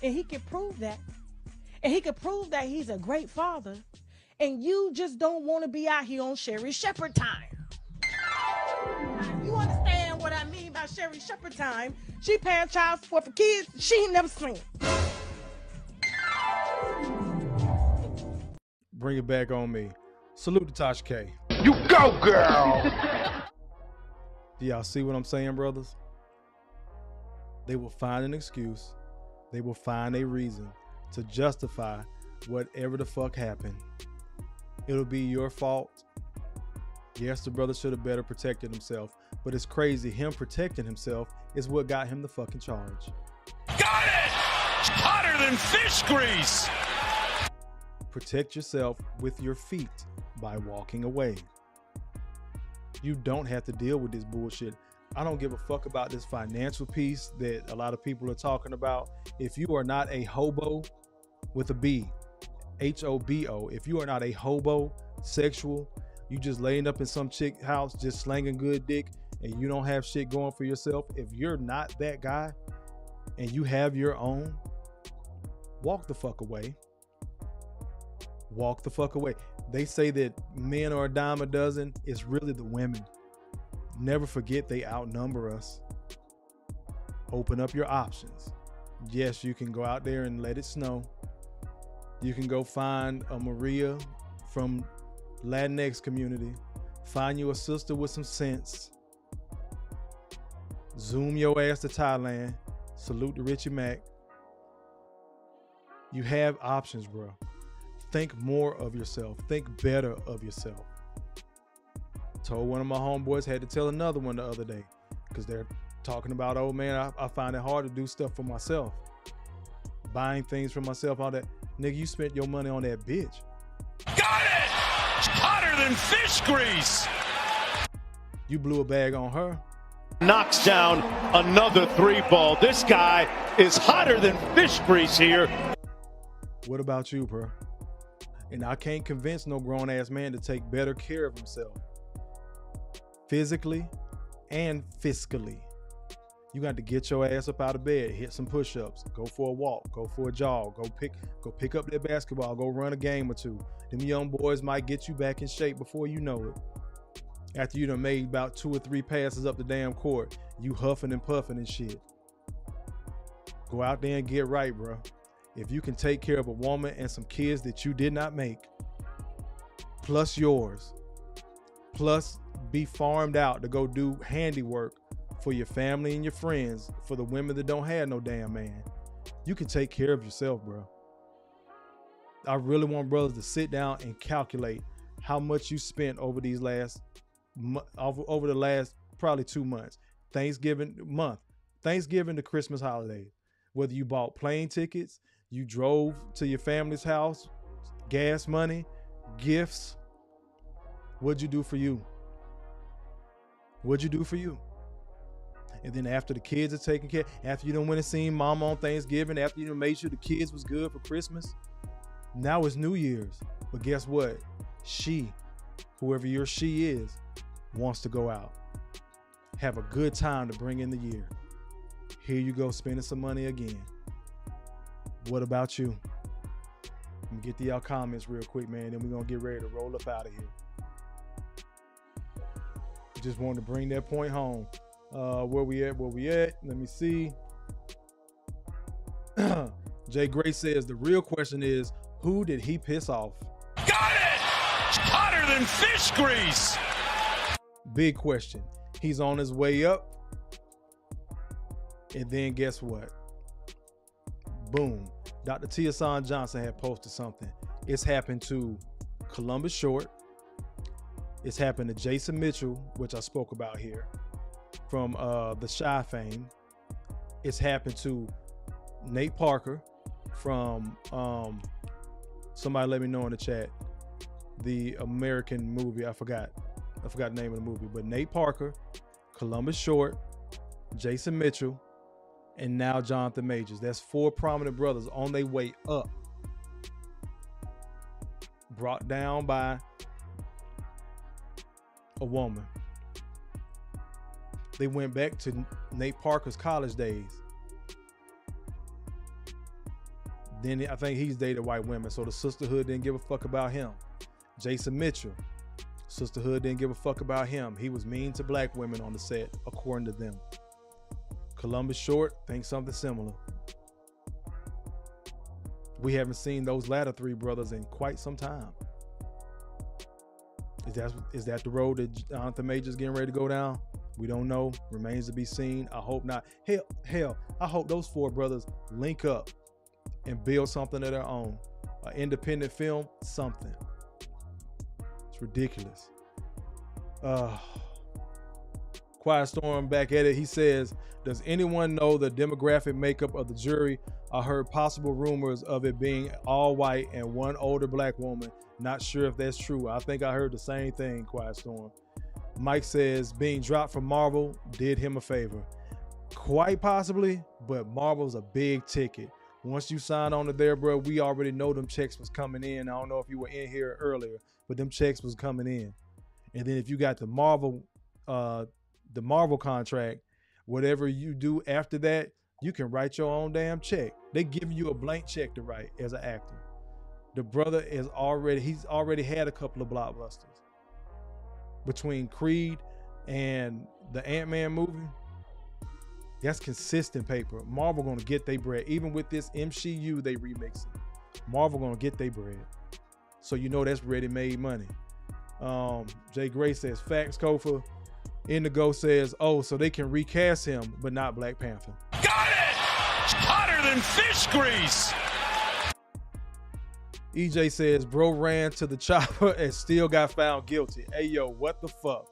And he can prove that. And he can prove that he's a great father. And you just don't want to be out here on Sherry Shepherd time. You understand what I mean by Sherry Shepherd time? She paying child support for kids she ain't never seen. Bring it back on me. Salute to Tasha K. You go, girl! Do y'all see what I'm saying, brothers? They will find an excuse. They will find a reason to justify whatever the fuck happened. It'll be your fault. Yes, the brother should have better protected himself, but it's crazy. Him protecting himself is what got him the fucking charge. Got it! Hotter than fish grease! Protect yourself with your feet by walking away. You don't have to deal with this bullshit. I don't give a fuck about this financial piece that a lot of people are talking about. If you are not a hobo with a B, H-O-B-O, if you are not a hobo, sexual, you just laying up in some chick house, just slanging good dick, and you don't have shit going for yourself, if you're not that guy and you have your own, walk the fuck away. Walk the fuck away. They say that men are a dime a dozen. It's really the women. Never forget they outnumber us. Open up your options. Yes, you can go out there and let it snow. You can go find a Maria from Latinx community. Find you a sister with some sense. Zoom your ass to Thailand. Salute to Richie Mack. You have options, bro. Think more of yourself. Think better of yourself. Told one of my homeboys, had to tell another one the other day, because they're talking about, oh man, I find it hard to do stuff for myself. Buying things for myself, all that. Nigga, you spent your money on that bitch. Got it! Hotter than fish grease! You blew a bag on her. Knocks down another 3-ball. This guy is hotter than fish grease here. What about you, bro? And I can't convince no grown-ass man to take better care of himself. Physically and fiscally. You got to get your ass up out of bed, hit some push-ups, go for a walk, go for a jog, go pick up that basketball, go run a game or two. Them young boys might get you back in shape before you know it. After you done made about 2 or 3 passes up the damn court, you huffing and puffing and shit. Go out there and get right, bro. If you can take care of a woman and some kids that you did not make, plus yours, plus be farmed out to go do handiwork for your family and your friends, for the women that don't have no damn man, you can take care of yourself, bro. I really want brothers to sit down and calculate how much you spent over these over the last probably 2 months. Thanksgiving to Christmas holiday. Whether you bought plane tickets, you drove to your family's house, gas money, gifts. What'd you do for you? What'd you do for you? And then after the kids are taken care, after you done went and seen mama on Thanksgiving, after you done made sure the kids was good for Christmas, now it's New Year's. But guess what? She, whoever your she is, wants to go out. Have a good time to bring in the year. Here you go, spending some money again. What about you? Let me get to y'all comments real quick, man. Then we're going to get ready to roll up out of here. Just wanted to bring that point home. Where we at? Let me see. Jay Gray says the real question is, who did he piss off? Got it! Hotter than fish grease! Big question. He's on his way up. And then guess what? Boom. Dr. Tiasan Johnson had posted something. It's happened to Columbus Short. It's happened to Jason Mitchell, which I spoke about here, from the Shy fame. It's happened to Nate Parker from somebody let me know in the chat. The American movie, I forgot the name of the movie, but Nate Parker, Columbus Short, Jason Mitchell, and now Jonathan Majors. That's 4 prominent brothers on their way up. Brought down by a woman. They went back to Nate Parker's college days. Then I think he's dated white women, so the sisterhood didn't give a fuck about him. Jason Mitchell, sisterhood didn't give a fuck about him. He was mean to black women on the set, according to them. Columbus Short thinks something similar. We haven't seen those latter 3 brothers in quite some time. Is that the road that Jonathan Majors getting ready to go down? We don't know. Remains to be seen. I hope not. Hell, I hope those 4 brothers link up and build something of their own. An independent film, something. It's ridiculous. Quiet Storm back at it. He says, does anyone know the demographic makeup of the jury? I heard possible rumors of it being all white and 1 older black woman. Not sure if that's true. I think I heard the same thing, Quiet Storm. Mike says being dropped from Marvel did him a favor. Quite possibly, but Marvel's a big ticket. Once you sign on to there, bro, we already know them checks was coming in. I don't know if you were in here earlier, but them checks was coming in. And then if you got the Marvel contract, whatever you do after that, you can write your own damn check. They give you a blank check to write as an actor. The brother he's already had a couple of blockbusters. Between Creed and the Ant-Man movie, that's consistent paper. Marvel gonna get their bread. Even with this MCU they remixing, Marvel gonna get their bread. So you know that's ready-made money. Jay Gray says, facts, Kofa. Indigo says, oh, so they can recast him, but not Black Panther. Got it! Hotter than fish grease! EJ says, bro ran to the chopper and still got found guilty. Hey, yo, what the fuck?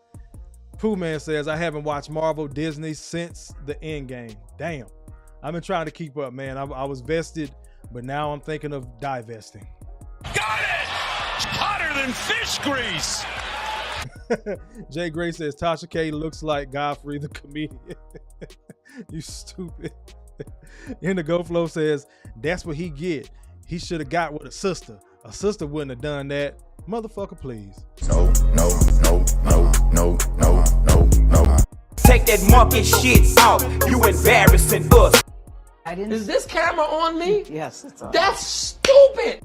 Pooh Man says, I haven't watched Marvel Disney since the Endgame. Damn. I've been trying to keep up, man. I was vested, but now I'm thinking of divesting. Got it! Hotter than fish grease! Jay Gray says, Tasha K looks like Godfrey the comedian. You stupid. Indigo Flow says, that's what he get. He should have got with a sister. A sister wouldn't have done that. Motherfucker, please. No. Take that monkey shit out. You embarrassing us. Is this camera on me? Yes, it's on. That's stupid.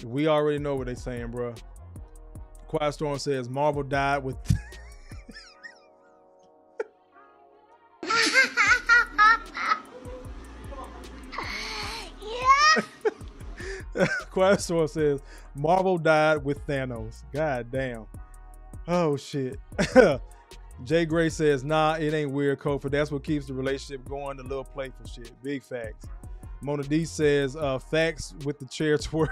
We already know what they saying, bro. Quiet Storm says Marvel died with Quiet Storm says Marvel died with Thanos. God damn. Oh shit. Jay Gray says, nah, it ain't weird, Kofa. That's what keeps the relationship going, the little playful shit. Big facts. Mona D says, facts with the chair twerk.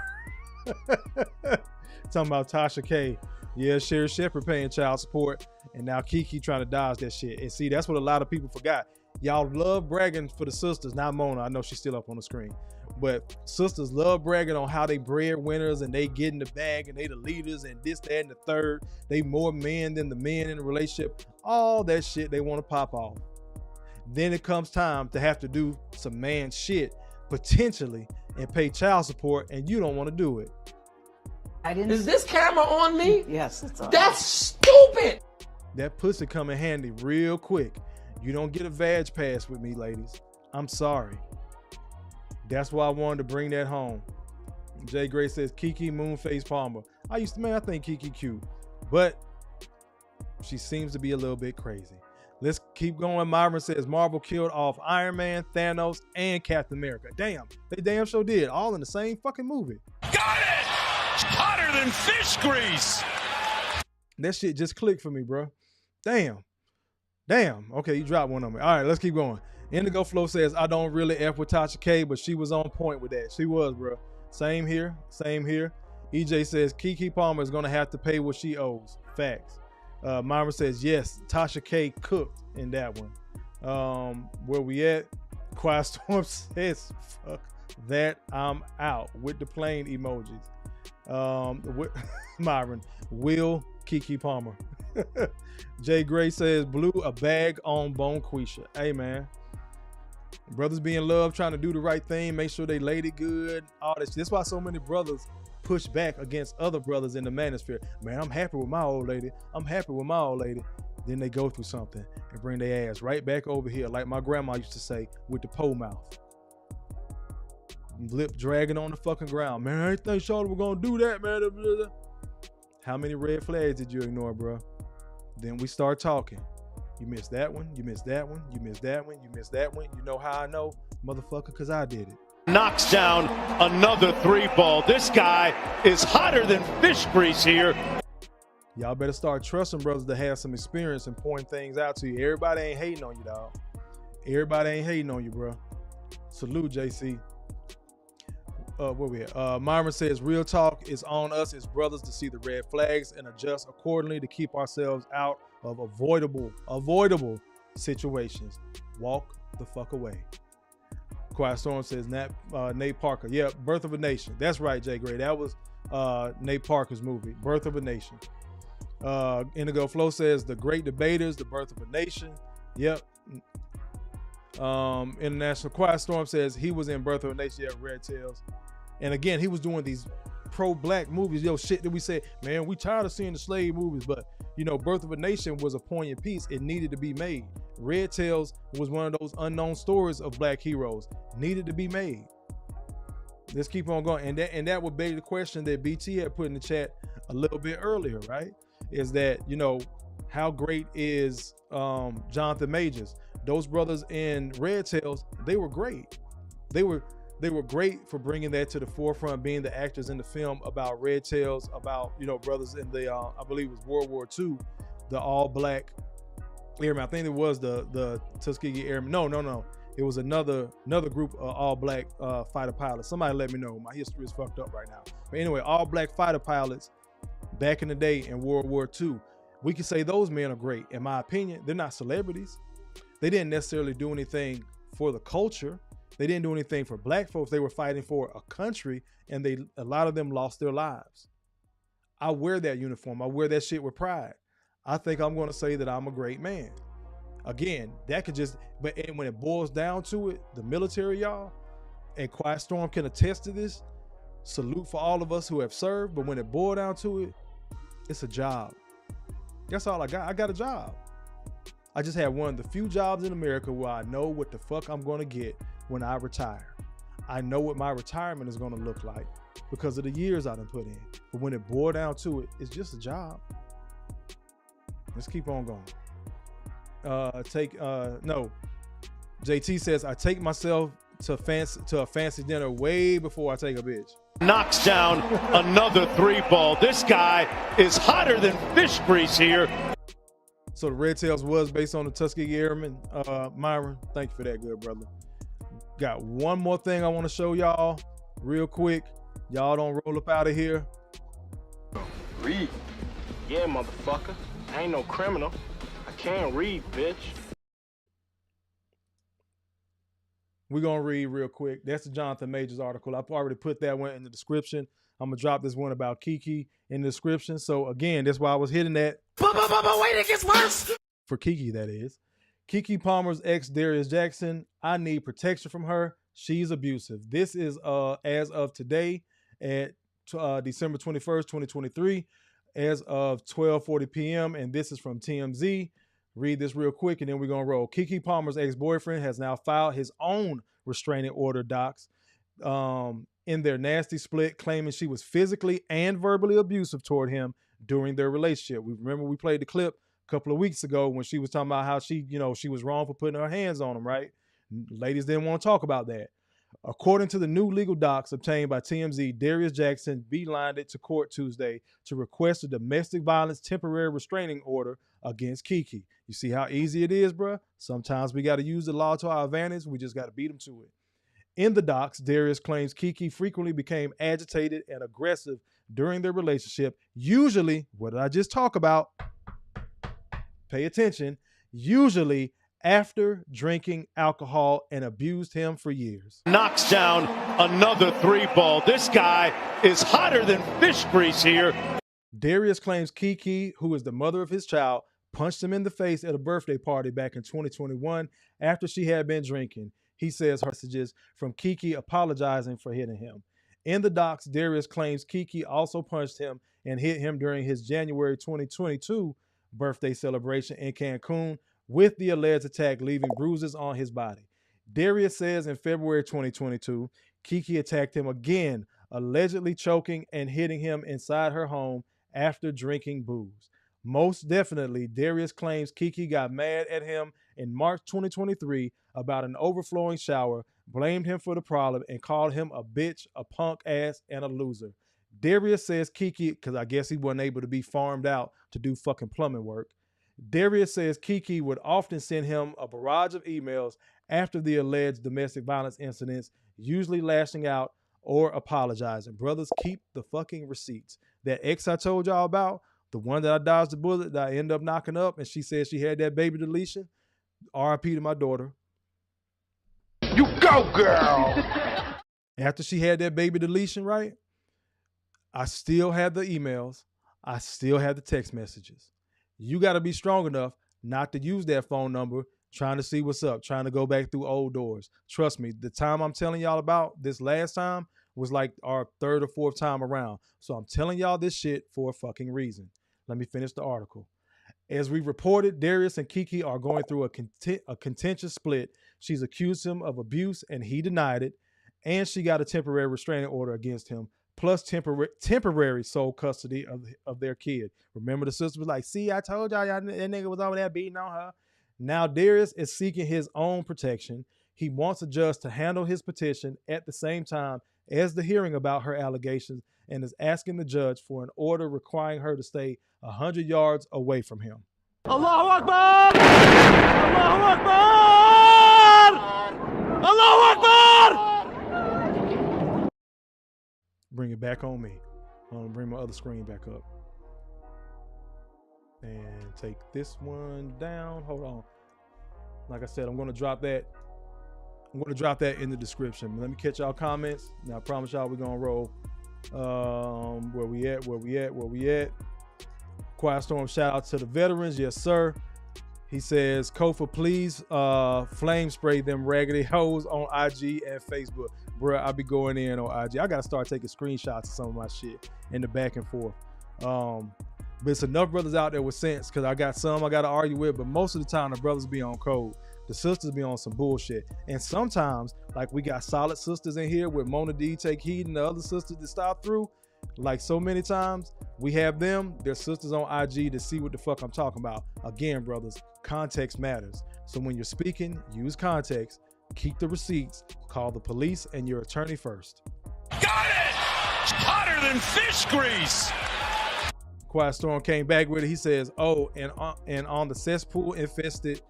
Talking about Tasha K. Yeah, Sherry Shepherd paying child support, and now Kiki trying to dodge that shit. And see, that's what a lot of people forgot. Y'all love bragging for the sisters, not Mona. I know she's still up on the screen. But sisters love bragging on how they breadwinners and they get in the bag and they the leaders and this, that, and the third. They more men than the men in the relationship. All that shit they want to pop off. Then it comes time to have to do some man shit, potentially, and pay child support, and you don't want to do it. Is this camera on me? Yes, it's on. That's stupid. That pussy come in handy real quick. You don't get a vag pass with me, ladies. I'm sorry. That's why I wanted to bring that home. Jay Gray says, Kiki Moonface Palmer. I think Kiki cute, but she seems to be a little bit crazy. Let's keep going. Myron says Marvel killed off Iron Man, Thanos, and Captain America. Damn, they damn sure did. All in the same fucking movie. Got it! It's hotter than fish grease. That shit just clicked for me, bro. Damn. Okay, you dropped one on me. All right, let's keep going. Indigo Flow says, I don't really F with Tasha K, but she was on point with that. She was, bro. Same here. EJ says, Keke Palmer is going to have to pay what she owes. Facts. Myra says, yes, Tasha K cooked in that one. Where we at? Quiet Storm says, fuck that, I'm out with the plane emojis. Myron, will Keke Palmer. Jay Gray says, blew a bag on Bonquisha. Hey, man. Brothers be in love, trying to do the right thing, make sure they laid it good, all that shit. That's why so many brothers push back against other brothers in the manosphere. Man, I'm happy with my old lady. Then they go through something and bring their ass right back over here, like my grandma used to say, with the pole mouth. Lip dragging on the fucking ground. Man, I didn't think Charlotte was going to do that, man. How many red flags did you ignore, bro? Then we start talking. You missed that one. You missed that one. You missed that one. You missed that one. You know how I know, motherfucker? Because I did it. Knocks down another 3-ball. This guy is hotter than fish grease here. Y'all better start trusting brothers to have some experience and pointing things out to you. Everybody ain't hating on you, dog. Everybody ain't hating on you, bro. Salute, JC. Where we at? Myron says, real talk is on us as brothers to see the red flags and adjust accordingly to keep ourselves out of avoidable situations. Walk the fuck away. Quiet Storm says, Nate Parker. Yeah, Birth of a Nation. That's right, Jay Gray. That was Nate Parker's movie, Birth of a Nation. Indigo Flow says, The Great Debaters, The Birth of a Nation. Yep. International Quiet Storm says he was in Birth of a Nation at Red Tails. And again, he was doing these pro-black movies. Yo, shit that we say, man, we tired of seeing the slave movies, but you know, Birth of a Nation was a poignant piece. It needed to be made. Red Tails was one of those unknown stories of black heroes. Needed to be made. Let's keep on going. And that would beg the question that BT had put in the chat a little bit earlier, right? Is that, you know, how great is Jonathan Majors? Those brothers in Red Tails, they were great. They were great for bringing that to the forefront, being the actors in the film about Red Tails, about, you know, brothers in the, I believe it was World War II, the all-black airmen. I think it was the Tuskegee Airmen. No. It was another group of all-black fighter pilots. Somebody let me know. My history is fucked up right now. But anyway, all-black fighter pilots back in the day in World War II. We can say those men are great. In my opinion, they're not celebrities. They didn't necessarily do anything for the culture. They didn't do anything for black folks. They were fighting for a country, and a lot of them lost their lives. I wear that uniform. I wear that shit with pride. I think I'm going to say that I'm a great man. Again, that could just, but when it boils down to it, the military, y'all, and Quiet Storm can attest to this, salute for all of us who have served, but when it boils down to it, it's a job. That's all I got. I got a job. I just had one of the few jobs in America where I know what the fuck I'm going to get when I retire. I know what my retirement is going to look like because of the years I done put in. But when it boils down to it, it's just a job. Let's keep on going. JT says, I take myself to a fancy dinner way before I take a bitch. Knocks down another 3-ball. This guy is hotter than fish grease here. So the Red Tails was based on the Tuskegee Airmen. Myron, thank you for that, good brother. Got one more thing I want to show y'all real quick. Y'all don't roll up out of here. Read. Yeah, motherfucker. I ain't no criminal. I can't read, bitch. We're going to read real quick. That's the Jonathan Majors article. I've already put that one in the description. I'm going to drop this one about Keke in the description. So, again, that's why I was hitting that. Wait, it gets worse. For Keke, that is. Keke Palmer's ex, Darius Jackson. I need protection from her. She's abusive. This is as of today at December 21st, 2023, as of 12:40 p.m. And this is from TMZ. Read this real quick and then we're going to roll. Keke Palmer's ex-boyfriend has now filed his own restraining order docs in their nasty split, claiming she was physically and verbally abusive toward him during their relationship. We played the clip couple of weeks ago when she was talking about how she was wrong for putting her hands on him, right? Ladies didn't want to talk about that. According to the new legal docs obtained by TMZ, Darius Jackson beelined it to court Tuesday to request a domestic violence temporary restraining order against Kiki. You see how easy it is, bruh? Sometimes we got to use the law to our advantage. We just got to beat them to it. In the docs, Darius claims Kiki frequently became agitated and aggressive during their relationship. Usually, what did I just talk about? Pay attention. Usually after drinking alcohol, and abused him for years. Knocks down another 3-ball. This guy is hotter than fish grease here. Darius claims Kiki, who is the mother of his child, punched him in the face at a birthday party back in 2021 after she had been drinking. He says her messages from Kiki apologizing for hitting him. In the docs, Darius claims Kiki also punched him and hit him during his January 2022 birthday celebration in Cancun, with the alleged attack leaving bruises on his body. Darius says in February 2022, Kiki attacked him again, allegedly choking and hitting him inside her home after drinking booze. Most definitely, Darius claims Kiki got mad at him in March 2023 about an overflowing shower, blamed him for the problem, and called him a bitch, a punk ass, and a loser. Darius says Kiki, because I guess he wasn't able to be farmed out to do fucking plumbing work, Darius says Kiki would often send him a barrage of emails after the alleged domestic violence incidents, usually lashing out or apologizing. Brothers, keep the fucking receipts. That ex I told y'all about, the one that I dodged the bullet that I ended up knocking up, and she said she had that baby deletion, RIP to my daughter. You go, girl! After she had that baby deletion, right? I still have the emails. I still have the text messages. You got to be strong enough not to use that phone number trying to see what's up, trying to go back through old doors. Trust me, the time I'm telling y'all about this last time was like our third or fourth time around. So I'm telling y'all this shit for a fucking reason. Let me finish the article. As we reported, Darius and Kiki are going through a contentious split. She's accused him of abuse and he denied it. And she got a temporary restraining order against him, plus temporary sole custody of their kid. Remember, the sister was like, see, I told y'all that nigga was over there beating on her. Now Darius is seeking his own protection. He wants a judge to handle his petition at the same time as the hearing about her allegations, and is asking the judge for an order requiring her to stay 100 yards away from him. Allahu Akbar! Allahu Akbar! Allahu Akbar! Bring it back on me. I'm gonna bring my other screen back up. And take this one down. Hold on. Like I said, I'm gonna drop that. I'm gonna drop that in the description. Let me catch y'all comments. Now I promise y'all we're gonna roll. Where we at? Quiet Storm, shout out to the veterans. Yes, sir. He says, Kofa, please flame spray them raggedy hoes on IG and Facebook. Bruh, I be going in on IG. I gotta start taking screenshots of some of my shit in the back and forth. But it's enough brothers out there with sense, because I got some I gotta argue with, but most of the time the brothers be on code. The sisters be on some bullshit. And sometimes, like we got solid sisters in here with Mona D, Take Heed, and the other sisters that stop through. Like so many times, we have them, their sisters on IG to see what the fuck I'm talking about. Again, brothers, context matters. So when you're speaking, use context, keep the receipts, call the police and your attorney first. Got it! Hotter than fish grease! Quiet Storm came back with it. He says, oh, and on the cesspool infested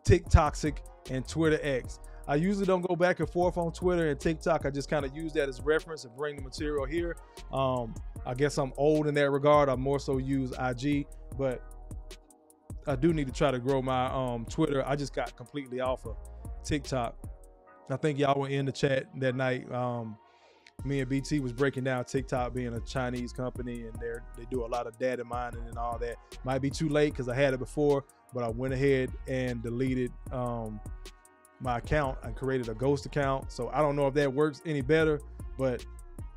TikToxic and Twitter X. I usually don't go back and forth on Twitter and TikTok. I just kind of use that as reference and bring the material here. I guess I'm old in that regard. I more so use IG, but I do need to try to grow my Twitter. I just got completely off of TikTok. I think y'all were in the chat that night. Me and BT was breaking down TikTok being a Chinese company, and they do a lot of data mining and all that. Might be too late because I had it before, but I went ahead and deleted my account and created a ghost account. So I don't know if that works any better, but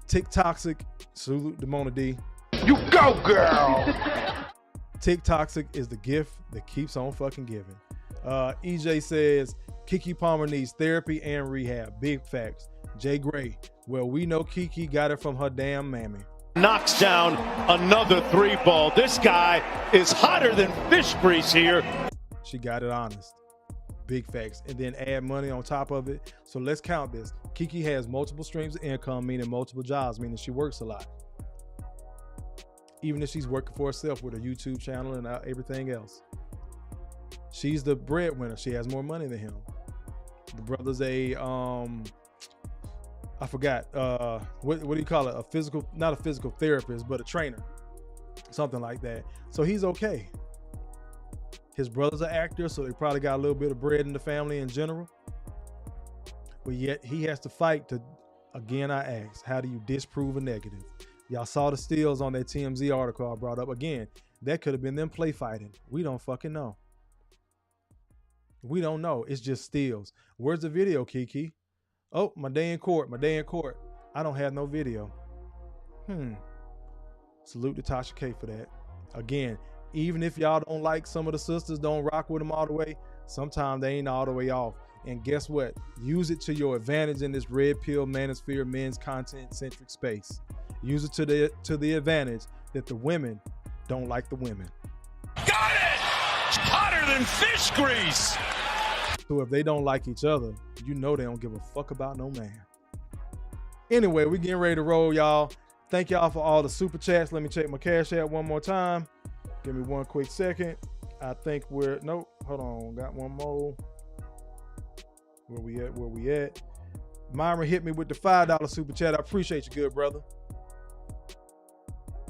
TikToxic, salute to Mona D. You go, girl! TikToxic is the gift that keeps on fucking giving. EJ says, Kiki Palmer needs therapy and rehab. Big facts. Jay Gray, well, we know Kiki got it from her damn mammy. knocks down another 3-ball. This guy is hotter than fish grease here. She got it honest. Big facts. And then add money on top of it. So let's count this. Kiki has multiple streams of income, meaning multiple jobs, meaning she works a lot. Even if she's working for herself with her YouTube channel and everything else. She's the breadwinner. She has more money than him. The brother's I forgot, what do you call it? Not a physical therapist, but a trainer. Something like that. So he's okay. His brother's an actor, so they probably got a little bit of bread in the family in general. But yet he has to fight to, again, I ask, how do you disprove a negative? Y'all saw the steals on that TMZ article I brought up. Again, that could have been them play fighting. We don't fucking know. We don't know. It's just steals. Where's the video, Kiki? Oh, my day in court. I don't have no video. Salute to Tasha K for that. Again, even if y'all don't like some of the sisters, don't rock with them all the way, sometimes they ain't all the way off. And guess what? Use it to your advantage in this red pill manosphere men's content centric space. Use it to the advantage that the women don't like the women. Got it! Hotter than fish grease! So if they don't like each other, you know they don't give a fuck about no man. Anyway, we getting ready to roll, y'all. Thank y'all for all the super chats. Let me check my Cash App one more time. Give me one quick second. I think nope, hold on. Got one more. Where we at? Myron hit me with the $5 super chat. I appreciate you, good brother.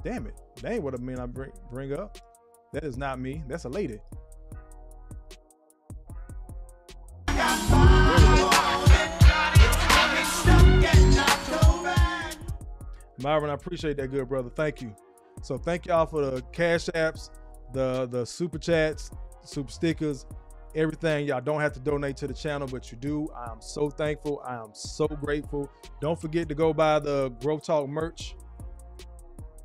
Damn it. That ain't what I mean I bring up. That is not me. That's a lady. Myron, I appreciate that, good brother. Thank you. So thank y'all for the Cash Apps, the super chats, super stickers, everything. Y'all don't have to donate to the channel, but you do. I am so thankful. I am so grateful. Don't forget to go buy the Growth Talk merch.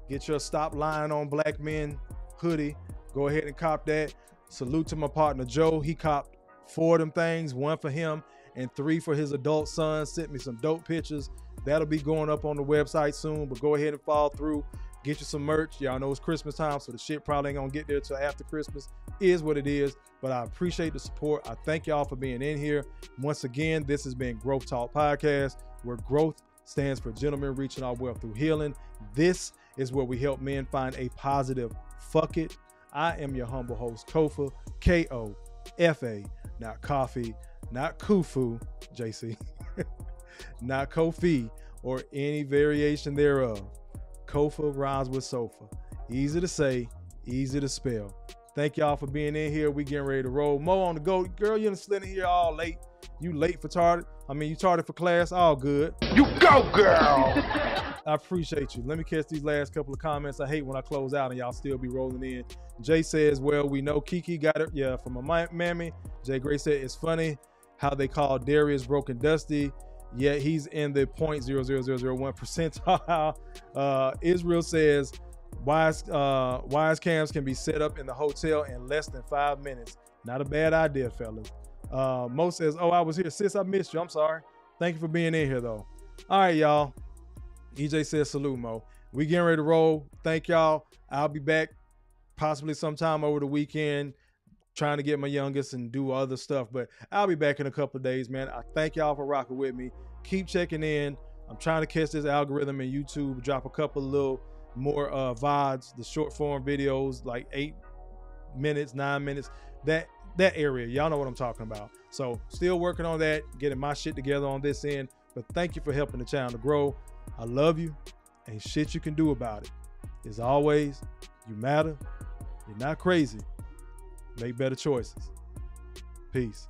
Get your Stop Lying on Black Men hoodie. Go ahead and cop that. Salute to my partner, Joe. He copped 4 of them things, 1 for him and 3 for his adult son. Sent me some dope pictures. That'll be going up on the website soon, but go ahead and follow through. Get you some merch. Y'all know it's Christmas time, so the shit probably ain't gonna get there till after Christmas. Is what it is, but I appreciate the support. I thank y'all for being in here. Once again, this has been Growth Talk Podcast, where growth stands for gentlemen reaching our wealth through healing. This is where we help men find a positive fuck it. I am your humble host, Kofa, K-O-F-A, not coffee, not Kufu, JC, not Kofi, or any variation thereof. Kofa rhymes with sofa. Easy to say, easy to spell. Thank y'all for being in here. We getting ready to roll. Mo on the go. Girl, you done slid in here all late. You late for tardy. You tardy for class. All good. You go, girl! I appreciate you. Let me catch these last couple of comments. I hate when I close out and y'all still be rolling in. Jay says, well, we know Kiki got it. Yeah, from a mammy. Jay Gray said, it's funny how they call Darius Broken Dusty. Yet he's in the 0.00001 percentile. Israel says, wise cams can be set up in the hotel in less than 5 minutes. Not a bad idea, fellas. Mo says, oh, I was here. Sis, I missed you. I'm sorry. Thank you for being in here, though. All right, y'all. EJ says, salute, Mo. We getting ready to roll. Thank y'all. I'll be back possibly sometime over the weekend, trying to get my youngest and do other stuff, but I'll be back in a couple of days, man. I thank y'all for rocking with me. Keep checking in. I'm trying to catch this algorithm in YouTube, drop a couple of little more VODs, the short form videos, like 8 minutes, 9 minutes, that area. Y'all know what I'm talking about. So still working on that, getting my shit together on this end, but thank you for helping the channel grow. I love you. Ain't shit you can do about it. As always, you matter. You're not crazy. Make better choices. Peace.